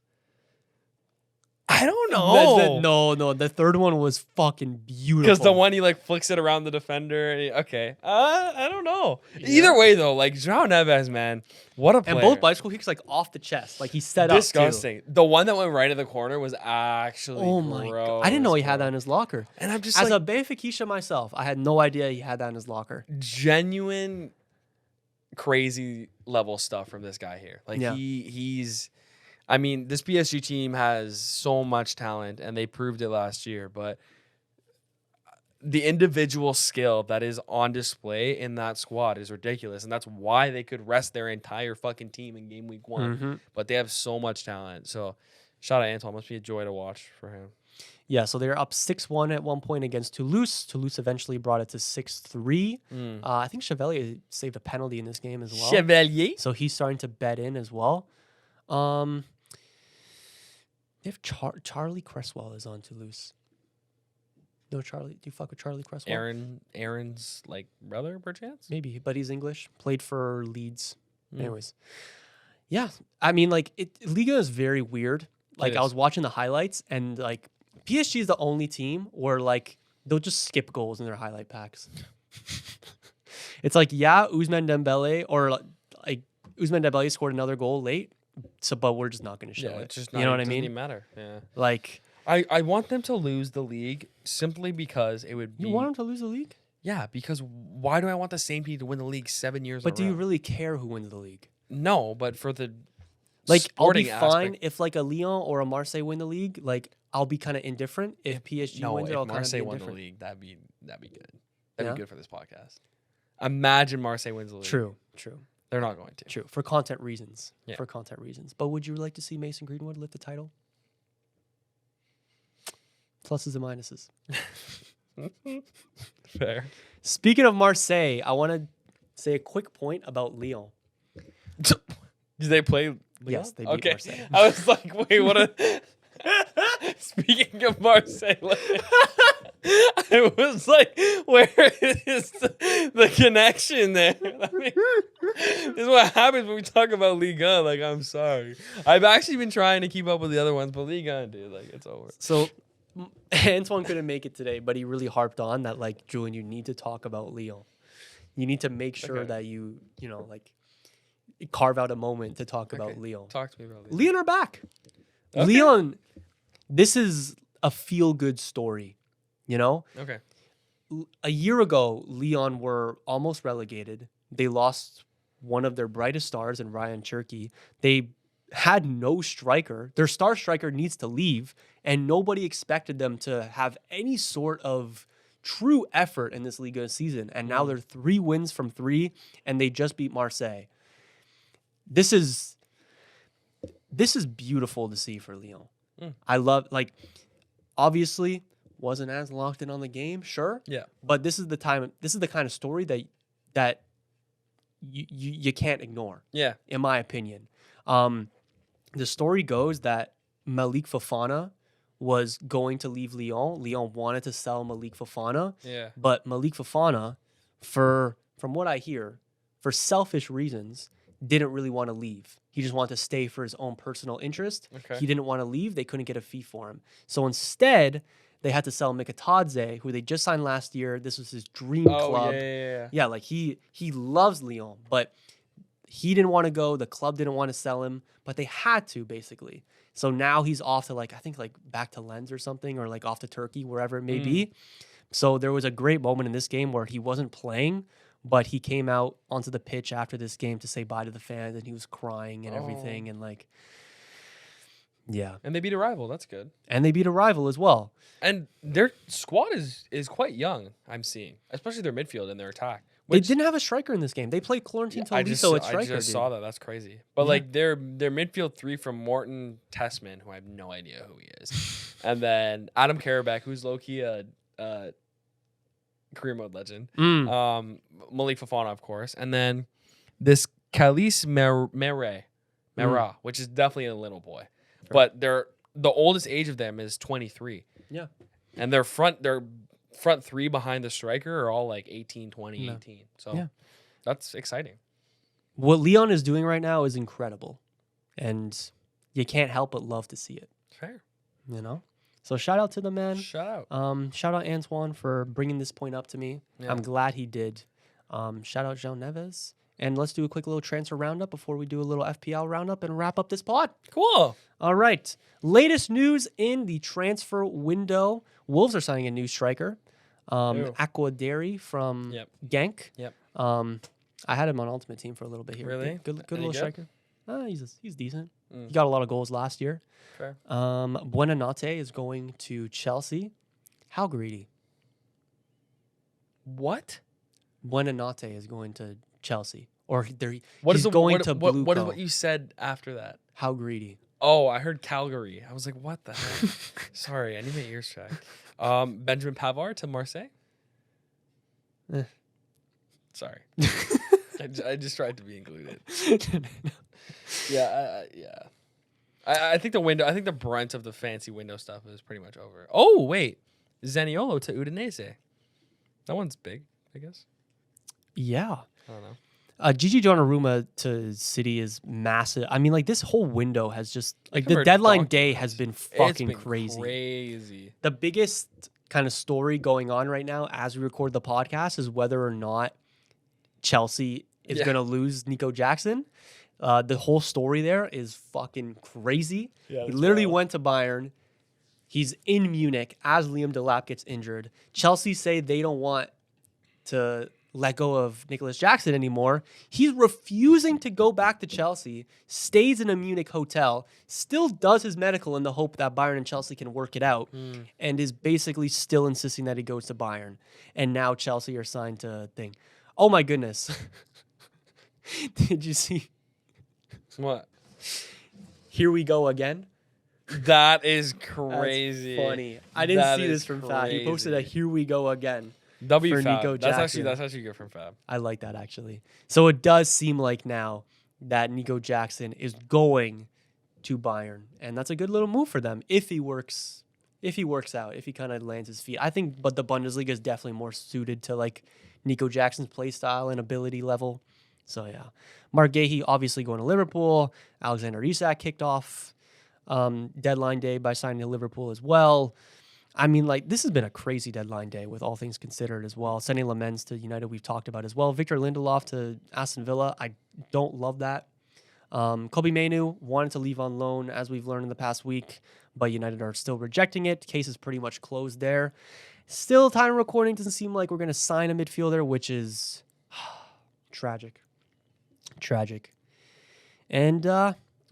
A: I don't know.
B: No. The third one was fucking beautiful.
A: Because the one he like flicks it around the defender. And I don't know.
B: Yeah.
A: Either way though, like João Neves, man, what a player.
B: And both bicycle kicks like off the chest, like he set
A: disgusting.
B: up. Disgusting.
A: The one that went right in the corner was actually
B: oh my god! I didn't know he had that in his locker.
A: And I'm just
B: as
A: like,
B: a Benfica myself, I had no idea he had that in his locker.
A: Genuine, crazy level stuff from this guy here. Like
B: yeah.
A: he's. I mean, this PSG team has so much talent, and they proved it last year. But the individual skill that is on display in that squad is ridiculous, and that's why they could rest their entire fucking team in game week 1.
B: Mm-hmm.
A: But they have so much talent. So, shout out Antoine. Must be a joy to watch for him.
B: Yeah, so they're up 6-1 at one point against Toulouse. Toulouse eventually brought it to 6-3. I think Chevalier saved a penalty in this game as well.
A: Chevalier?
B: So he's starting to bet in as well. They have Charlie Cresswell is on Toulouse. No, Charlie. Do you fuck with Charlie Cresswell?
A: Aaron's like brother, perchance?
B: Maybe, but he's English. Played for Leeds. Anyways. Yeah, I mean, like, Liga is very weird. Like, I was watching the highlights, and, like, PSG is the only team where, like, they'll just skip goals in their highlight packs. It's like, Ousmane Dembele, or, like, Ousmane Dembele scored another goal late, but we're just not going to show it.
A: It's just not,
B: you know what I
A: doesn't
B: mean?
A: even matter. Yeah.
B: Like,
A: I want them to lose the league simply because it would be...
B: You want them to lose the league?
A: Yeah, because why do I want the same team to win the league 7 years in a row?
B: But do you really care who wins the league?
A: No, but for the
B: like, I'll be
A: sporting
B: fine
A: aspect,
B: if like a Lyon or a Marseille win the league. Like, I'll be kind of indifferent. If PSG wins it, I'll kind of be
A: Marseille won the
B: indifferent.
A: league, that'd be good.
B: Yeah?
A: That'd be good for this podcast. Imagine Marseille wins the league.
B: True.
A: They're not going to.
B: True. For content reasons.
A: Yeah.
B: For content reasons. But would you like to see Mason Greenwood lift the title? Pluses and minuses.
A: Fair.
B: Speaking of Marseille, I want to say a quick point about Lyon.
A: Did they play Lyon?
B: Yes, they beat Marseille.
A: I was like, wait, what a... Speaking of Marseille, I was like, where is the connection there? I mean, this is what happens when we talk about Ligue 1. Like, I'm sorry. I've actually been trying to keep up with the other ones, but Ligue 1, dude, like, it's over.
B: So, Antoine couldn't make it today, but he really harped on that, like, Julian, you need to talk about Lyon. You need to make sure that you know, like, carve out a moment to talk about Lyon.
A: Talk to me about Lyon.
B: Lyon are back. Lyon, this is a feel-good story, you know?
A: Okay.
B: A year ago, Lyon were almost relegated. They lost one of their brightest stars in Ryan Cherki. They had no striker. Their star striker needs to leave, and nobody expected them to have any sort of true effort in this Liga season. And now they're 3 wins from 3, and they just beat Marseille. This is beautiful to see for Lyon. I love, like, obviously wasn't as locked in on the game, sure.
A: Yeah.
B: But this is the time. This is the kind of story that you can't ignore.
A: Yeah.
B: In my opinion, the story goes that Malik Fofana was going to leave Lyon. Lyon wanted to sell Malik Fofana.
A: Yeah.
B: But Malik Fofana, from what I hear, for selfish reasons, didn't really want to leave. He just wanted to stay for his own personal interest.
A: Okay.
B: He didn't want to leave. They couldn't get a fee for him. So instead, they had to sell Mikatadze, who they just signed last year. This was his dream club.
A: Yeah.
B: Yeah, like he loves Lyon, but he didn't want to go. The club didn't want to sell him, but they had to, basically. So now he's off to, like, I think, like, back to Lens or something, or, like, off to Turkey, wherever it may be. So there was a great moment in this game where he wasn't playing, but he came out onto the pitch after this game to say bye to the fans, and he was crying and everything, and, like, yeah.
A: And they beat a rival. That's good.
B: And they beat a rival as well.
A: And their squad is quite young, I'm seeing, especially their midfield and their attack.
B: They didn't have a striker in this game. They played Florentine Tolisso at striker.
A: I just saw that. That's crazy. But like their midfield three from Morton Tessman, who I have no idea who he is, and then Adam Karabak, who's low key a career mode legend. Malik Fofana, of course, and then this Kalis Mera, which is definitely a little boy, but the oldest age of them is 23.
B: Yeah,
A: and their front three behind the striker are all like 18, 20, 18. So that's exciting.
B: What Lyon is doing right now is incredible. And you can't help but love to see it.
A: Fair.
B: You know? So shout out to the man.
A: Shout out.
B: Shout out Antoine for bringing this point up to me.
A: Yeah.
B: I'm glad he did. Shout out João Neves. And let's do a quick little transfer roundup before we do a little FPL roundup and wrap up this pod.
A: Cool.
B: All right. Latest news in the transfer window. Wolves are signing a new striker. Aquaderi from Genk.
A: Yep.
B: I had him on Ultimate Team for a little bit here.
A: Really?
B: Good little striker. He's decent.
A: Mm.
B: He got a lot of goals last year.
A: Fair.
B: Buonanotte is going to Chelsea. How greedy?
A: What?
B: Buonanotte is going to Chelsea. Or he's going to Blue
A: What is
B: Co.
A: what you said after that?
B: How greedy?
A: Oh, I heard Calgary. I was like, what the hell? Sorry, I need my ears checked. Benjamin Pavard to Marseille. Sorry, I just tried to be included. I think the window. I think the brunt of the fancy window stuff is pretty much over. Oh wait, Zaniolo to Udinese. That one's big, I guess.
B: Yeah.
A: I don't know.
B: Gigi Donnarumma to City is massive. I mean, like, this whole window has just, like, the
A: Convert
B: deadline
A: documents.
B: day has been fucking
A: It's been crazy.
B: The biggest kind of story going on right now as we record the podcast is whether or not Chelsea is going to lose Nico Jackson. The whole story there is fucking crazy.
A: Yeah,
B: he literally went to Bayern. He's in Munich as Liam Delap gets injured. Chelsea say they don't want to let go of Nicholas Jackson anymore. He's refusing to go back to Chelsea, stays in a Munich hotel, still does his medical in the hope that Bayern and Chelsea can work it out, and is basically still insisting that he goes to Bayern. And now Chelsea are signed to a thing. Oh my goodness. Did you see?
A: What?
B: Here we go again.
A: That is crazy.
B: That's funny. I didn't see this from Fab. He posted a "Here we go again."
A: W
B: for
A: Fab.
B: Nico
A: That's
B: Jackson.
A: actually good from Fab.
B: I like that, actually. So it does seem like now that Nico Jackson is going to Bayern, and that's a good little move for them if he works out, if he kind of lands his feet. I think, but the Bundesliga is definitely more suited to like Nico Jackson's play style and ability level. So yeah, Mark Gahey obviously going to Liverpool. Alexander Isak kicked off deadline day by signing to Liverpool as well. I mean, like, this has been a crazy deadline day with all things considered as well. Sending Lamens to United, we've talked about as well. Victor Lindelof to Aston Villa, I don't love that. Kobe Mainu wanted to leave on loan, as we've learned in the past week, but United are still rejecting it. Case is pretty much closed there. Still, time of recording doesn't seem like we're going to sign a midfielder, which is tragic. Tragic. And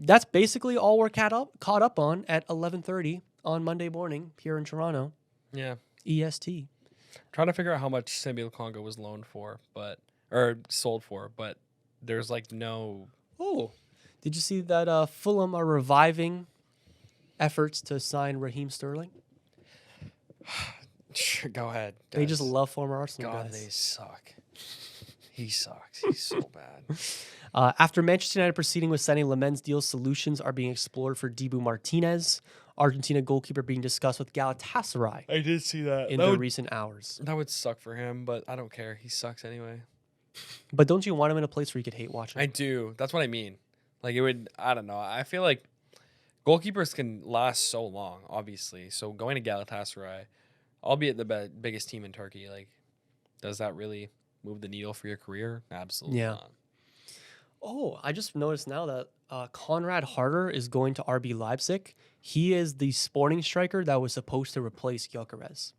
B: that's basically all we're caught up on at 11:30 on Monday morning here in Toronto.
A: Yeah.
B: EST.
A: Trying to figure out how much Samuel Congo was loaned for, or sold for, but there's like no.
B: Oh, did you see that Fulham are reviving efforts to sign Raheem Sterling?
A: Go ahead. Guys.
B: They just love former Arsenal
A: God,
B: guys.
A: they suck. He sucks. He's so bad.
B: After Manchester United proceeding with signing Lamens deal, solutions are being explored for Dibu Martinez, Argentina goalkeeper being discussed with Galatasaray
A: I did see that.
B: in the recent hours.
A: That would suck for him, but I don't care. He sucks anyway.
B: But don't you want him in a place where you could hate watching?
A: I do. That's what I mean. Like it would. I don't know. I feel like goalkeepers can last so long. Obviously, so going to Galatasaray, albeit the biggest team in Turkey, like, does that really move the needle for your career? Absolutely not.
B: Oh, I just noticed now that Konrad Harder is going to RB Leipzig. He is the Sporting striker that was supposed to replace Gyökeres.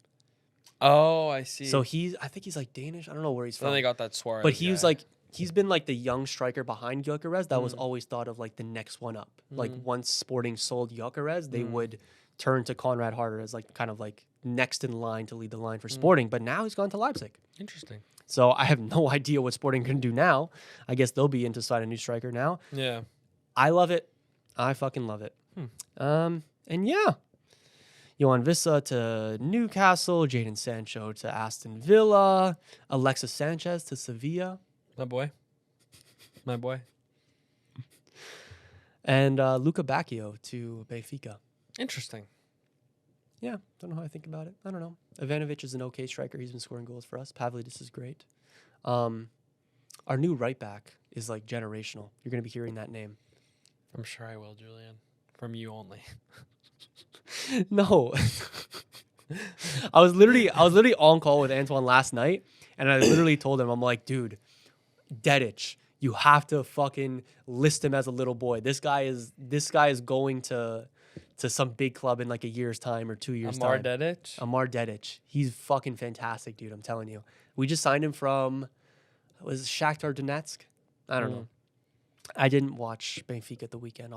A: Oh, I see.
B: So I think he's like Danish. I don't know where he's from.
A: Then they got that Suarez.
B: But he was
A: guy.
B: like, he's been like the young striker behind Gyökeres that was always thought of like the next one up. Like once Sporting sold Gyökeres, they would turn to Konrad Harder as like kind of like next in line to lead the line for Sporting. But now he's gone to Leipzig.
A: Interesting.
B: So I have no idea what Sporting can do now. I guess they'll be in to sign a new striker now.
A: Yeah.
B: I love it. I fucking love it. And yeah. Yohan Wissa to Newcastle, Jadon Sancho to Aston Villa, Alexis Sanchez to Sevilla.
A: My boy.
B: And Luka Bacchio to Benfica.
A: Interesting.
B: Yeah, don't know how I think about it. I don't know. Ivanovic is an okay striker. He's been scoring goals for us. Pavlidis is great. Our new right back is like generational. You're going to be hearing that name.
A: I'm sure I will, Julian. From you only.
B: No. I was literally on call with Antoine last night, and I literally told him, I'm like, dude, Dedic, you have to fucking list him as a little boy. This guy is going to some big club in like a year's time or 2 years
A: Amar
B: time.
A: Dedic?
B: Amar Dedic. He's fucking fantastic, dude. I'm telling you. We just signed him from, was it Shakhtar Donetsk? I don't know. I didn't watch Benfica at the weekend.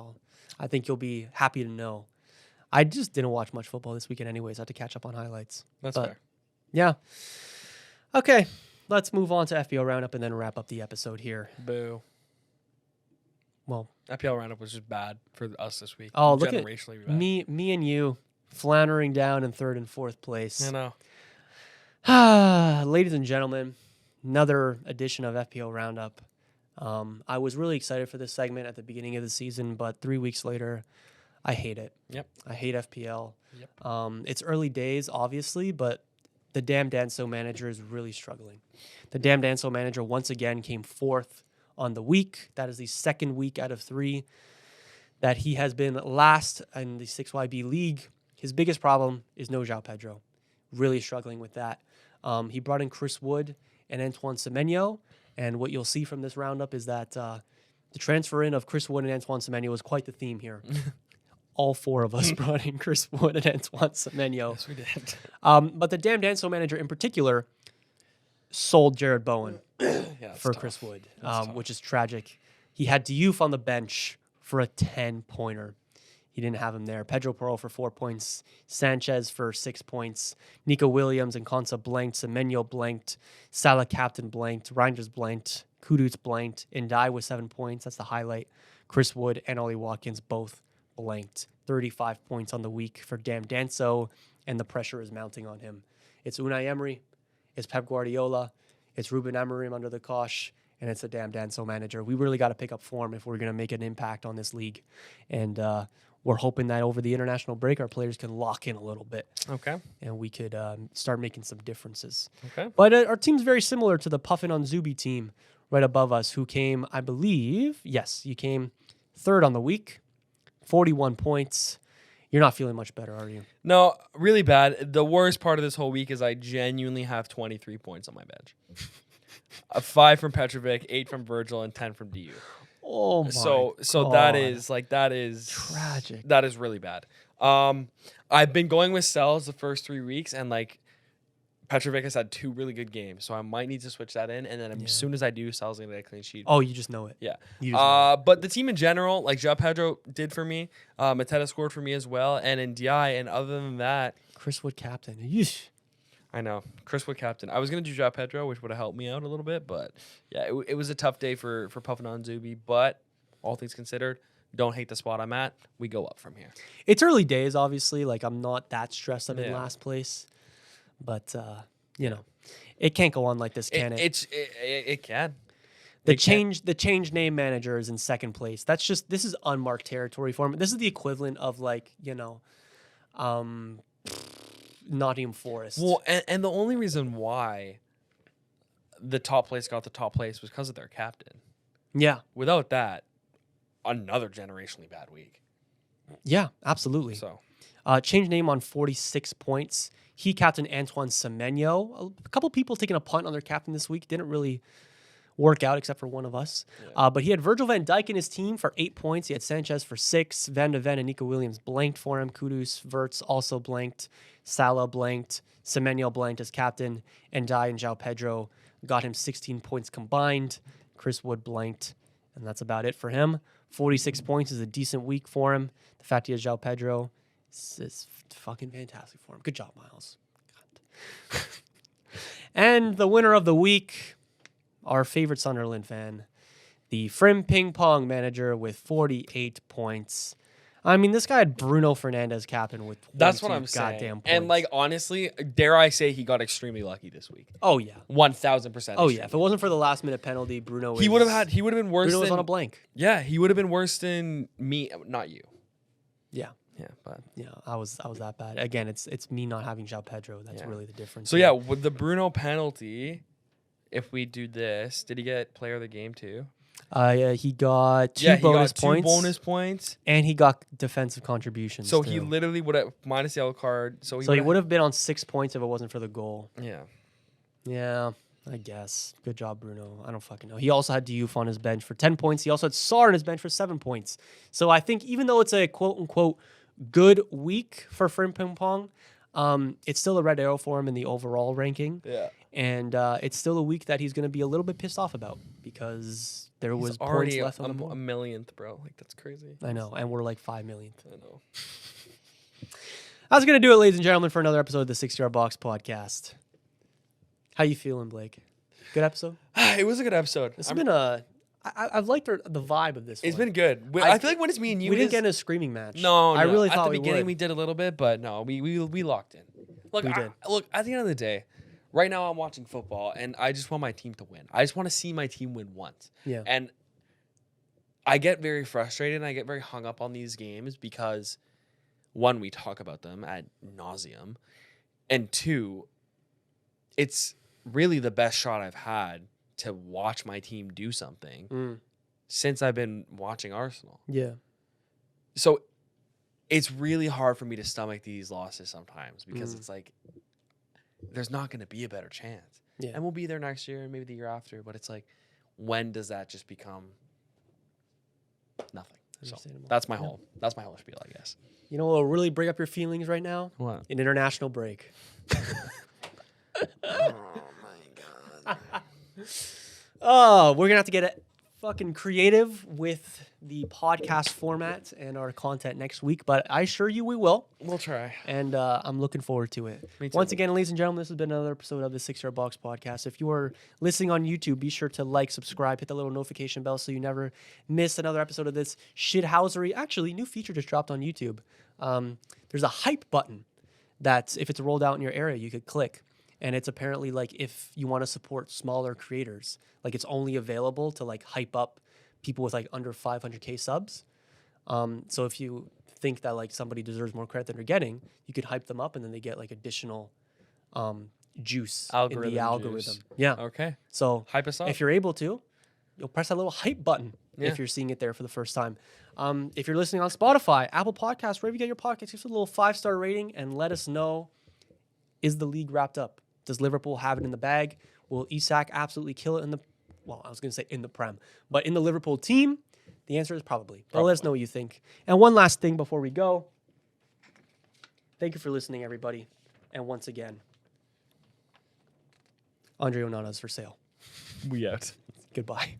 B: I think you'll be happy to know. I just didn't watch much football this weekend anyways. I had to catch up on highlights.
A: That's fair.
B: Yeah. Okay. Let's move on to FPL Roundup and then wrap up the episode here.
A: Boo.
B: Well,
A: FPL Roundup was just bad for us this week.
B: Oh, look at
A: Generationally bad.
B: me and you floundering down in third and fourth place.
A: I know.
B: Ladies and gentlemen, another edition of FPL Roundup. I was really excited for this segment at the beginning of the season, but 3 weeks later, I hate it.
A: Yep.
B: I hate FPL.
A: Yep.
B: It's early days, obviously, but the damn Danso manager is really struggling. The damn Danso manager once again came fourth on the week. That is the second week out of 3 that he has been last in the 6YB League. His biggest problem is no João Pedro. Really struggling with that. He brought in Chris Wood and Antoine Semenyo, and what you'll see from this roundup is that the transfer in of Chris Wood and Antoine Semenyo was quite the theme here. All 4 of us brought in Chris Wood and Antoine Semenyo.
A: Yes, we did.
B: But the damn Danso manager in particular sold Jared Bowen for
A: tough.
B: Chris Wood, which is tragic. He had Diouf on the bench for a 10-pointer. He didn't have him there. Pedro Porro for 4 points. Sanchez for 6 points. Nico Williams and Konsa blanked. Semenyo blanked. Salah captain blanked. Reinders blanked. Kudus blanked. Ndai with 7 points. That's the highlight. Chris Wood and Ollie Watkins both blanked. 35 points on the week for damn Danso, and the pressure is mounting on him. It's Unai Emery. It's Pep Guardiola. It's Ruben Amorim under the cosh, and it's a damn Danso manager. We really got to pick up form if we're going to make an impact on this league. And we're hoping that over the international break, our players can lock in a little bit.
A: Okay.
B: And we could start making some differences.
A: Okay.
B: But our team's very similar to the Puffin on Zubi team right above us, who came, I believe, yes, you came third on the week, 41 points. You're not feeling much better, are you?
A: No, really bad. The worst part of this whole week is I genuinely have 23 points on my bench. 5 from Petrovic, 8 from Virgil, and 10 from DU.
B: Oh my
A: So
B: God.
A: that is
B: Tragic.
A: That is really bad. I've been going with Sells the first 3 weeks, and like Petrovic has had 2 really good games, so I might need to switch that in. And then as soon as I do, Sells gonna get a clean sheet.
B: Oh, you just know it.
A: Yeah.
B: You just know
A: But the team in general, like João Pedro did for me, Mateta scored for me as well, and Ndiaye. And other than that,
B: Chris Wood captain. Yeesh.
A: I know Chris Wood captain. I was gonna do João Pedro, which would have helped me out a little bit, but yeah, it was a tough day for Puffin on Zubi. But all things considered, don't hate the spot I'm at. We go up from here.
B: It's early days, obviously. Like, I'm not that stressed I'm in
A: Yeah.
B: last place. But, you know, it can't go on like this, can it?
A: It can.
B: The change name manager is in second place. This is unmarked territory for him. This is the equivalent of, like, you know, Nottingham Forest.
A: Well, and the only reason why the top place got the top place was because of their captain.
B: Yeah.
A: Without that, another generationally bad week.
B: Yeah, absolutely.
A: So
B: Change name on 46 points. He captained Antoine Semenyo. A couple people taking a punt on their captain this week. Didn't really work out except for one of us.
A: Yeah.
B: But he had Virgil van Dijk in his team for 8 points. He had Sanchez for 6. Van de Ven and Nico Williams blanked for him. Kudus, Wirtz also blanked. Salah blanked. Semenyo blanked as captain. And Dye and João Pedro got him 16 points combined. Chris Wood blanked. And that's about it for him. 46 points is a decent week for him. The fact he has João Pedro is fucking fantastic for him. Good job, Miles. God. And the winner of the week, our favorite Sunderland fan, the Frim Ping Pong manager with 48 points. I mean, this guy had Bruno Fernandes captain with 22
A: that's what I'm
B: goddamn
A: saying.
B: points.
A: And like honestly, dare I say he got extremely lucky this week.
B: Oh yeah.
A: 1000%.
B: Oh yeah. If it wasn't for the last minute penalty, Bruno
A: He would have been worse
B: Bruno was
A: than
B: on a blank.
A: Yeah, he would have been worse than me, not you.
B: Yeah.
A: Yeah, but
B: Yeah, I was that bad. Again, it's me not having João Pedro. That's
A: Yeah.
B: really the difference.
A: so yeah, with the Bruno penalty, if we do this, did he get player of the game too?
B: Yeah, he got two
A: Yeah, he
B: bonus
A: got
B: points.
A: 2 bonus points.
B: And he got defensive contributions.
A: So
B: too.
A: he literally would have minus the yellow card. So
B: he would have been on 6 points if it wasn't for the goal.
A: Yeah.
B: Yeah, I guess. Good job, Bruno. I don't fucking know. He also had Diouf on his bench for 10 points. He also had Sarr on his bench for 7 points. So I think even though it's a quote-unquote good week for Frim Ping Pong, it's still a red arrow for him in the overall ranking.
A: Yeah.
B: And it's still a week that he's going to be a little bit pissed off about because there was points
A: already
B: left on the
A: a
B: board.
A: millionth, bro. Like that's crazy.
B: I know, and we're like 5 millionth.
A: I know.
B: That's going to do it, ladies and gentlemen, for another episode of the 6 Yard Box podcast. How you feeling, Blake? Good episode?
A: It was a good episode.
B: This has been a... I've liked the vibe of this
A: It's
B: one.
A: been good. I feel like when it's me and you,
B: we didn't get in a screaming match.
A: No,
B: I really
A: at
B: thought
A: the beginning we
B: would.
A: did a little bit, but no, we locked in. Look,
B: We did.
A: Look, at the end of the day, right now I'm watching football, and I just want my team to win. I just want to see my team win once.
B: Yeah.
A: And I get very frustrated, and I get very hung up on these games because, one, we talk about them ad nauseum, and two, it's really the best shot I've had to watch my team do something since I've been watching Arsenal.
B: Yeah.
A: So it's really hard for me to stomach these losses sometimes because it's like there's not going to be a better chance.
B: Yeah.
A: And we'll be there next year and maybe the year after, but it's like, when does that just become nothing? So
B: Understandable.
A: that's my whole spiel, I guess.
B: You know what will really bring up your feelings right now?
A: What?
B: An international break.
A: Oh my god.
B: Oh, we're going to have to get fucking creative with the podcast format and our content next week, but I assure you we will.
A: We'll try.
B: And I'm looking forward to it.
A: Me too.
B: Once again, ladies and gentlemen, this has been another episode of the 6 Yard Box podcast. If you are listening on YouTube, be sure to like, subscribe, hit the little notification bell so you never miss another episode of this shithousery. Actually, new feature just dropped on YouTube. There's a hype button that if it's rolled out in your area, you could click. And it's apparently like if you want to support smaller creators, like it's only available to like hype up people with like under 500K subs. So if you think that like somebody deserves more credit than they're getting, you could hype them up and then they get like additional juice in the algorithm.
A: Juice.
B: Yeah.
A: Okay.
B: So
A: Hype us up.
B: if you're able to, you'll press that little hype button
A: Yeah.
B: if you're seeing it there for the first time. If you're listening on Spotify, Apple Podcasts, wherever you get your podcasts, give us a little 5-star rating and let us know, is the league wrapped up? Does Liverpool have it in the bag? Will Isak absolutely kill it in the... Well, I was going to say in the Prem. But in the Liverpool team, the answer is probably. But let us know what you think. And one last thing before we go. Thank you for listening, everybody. And once again, Andre Onana's for sale.
A: We out.
B: Goodbye.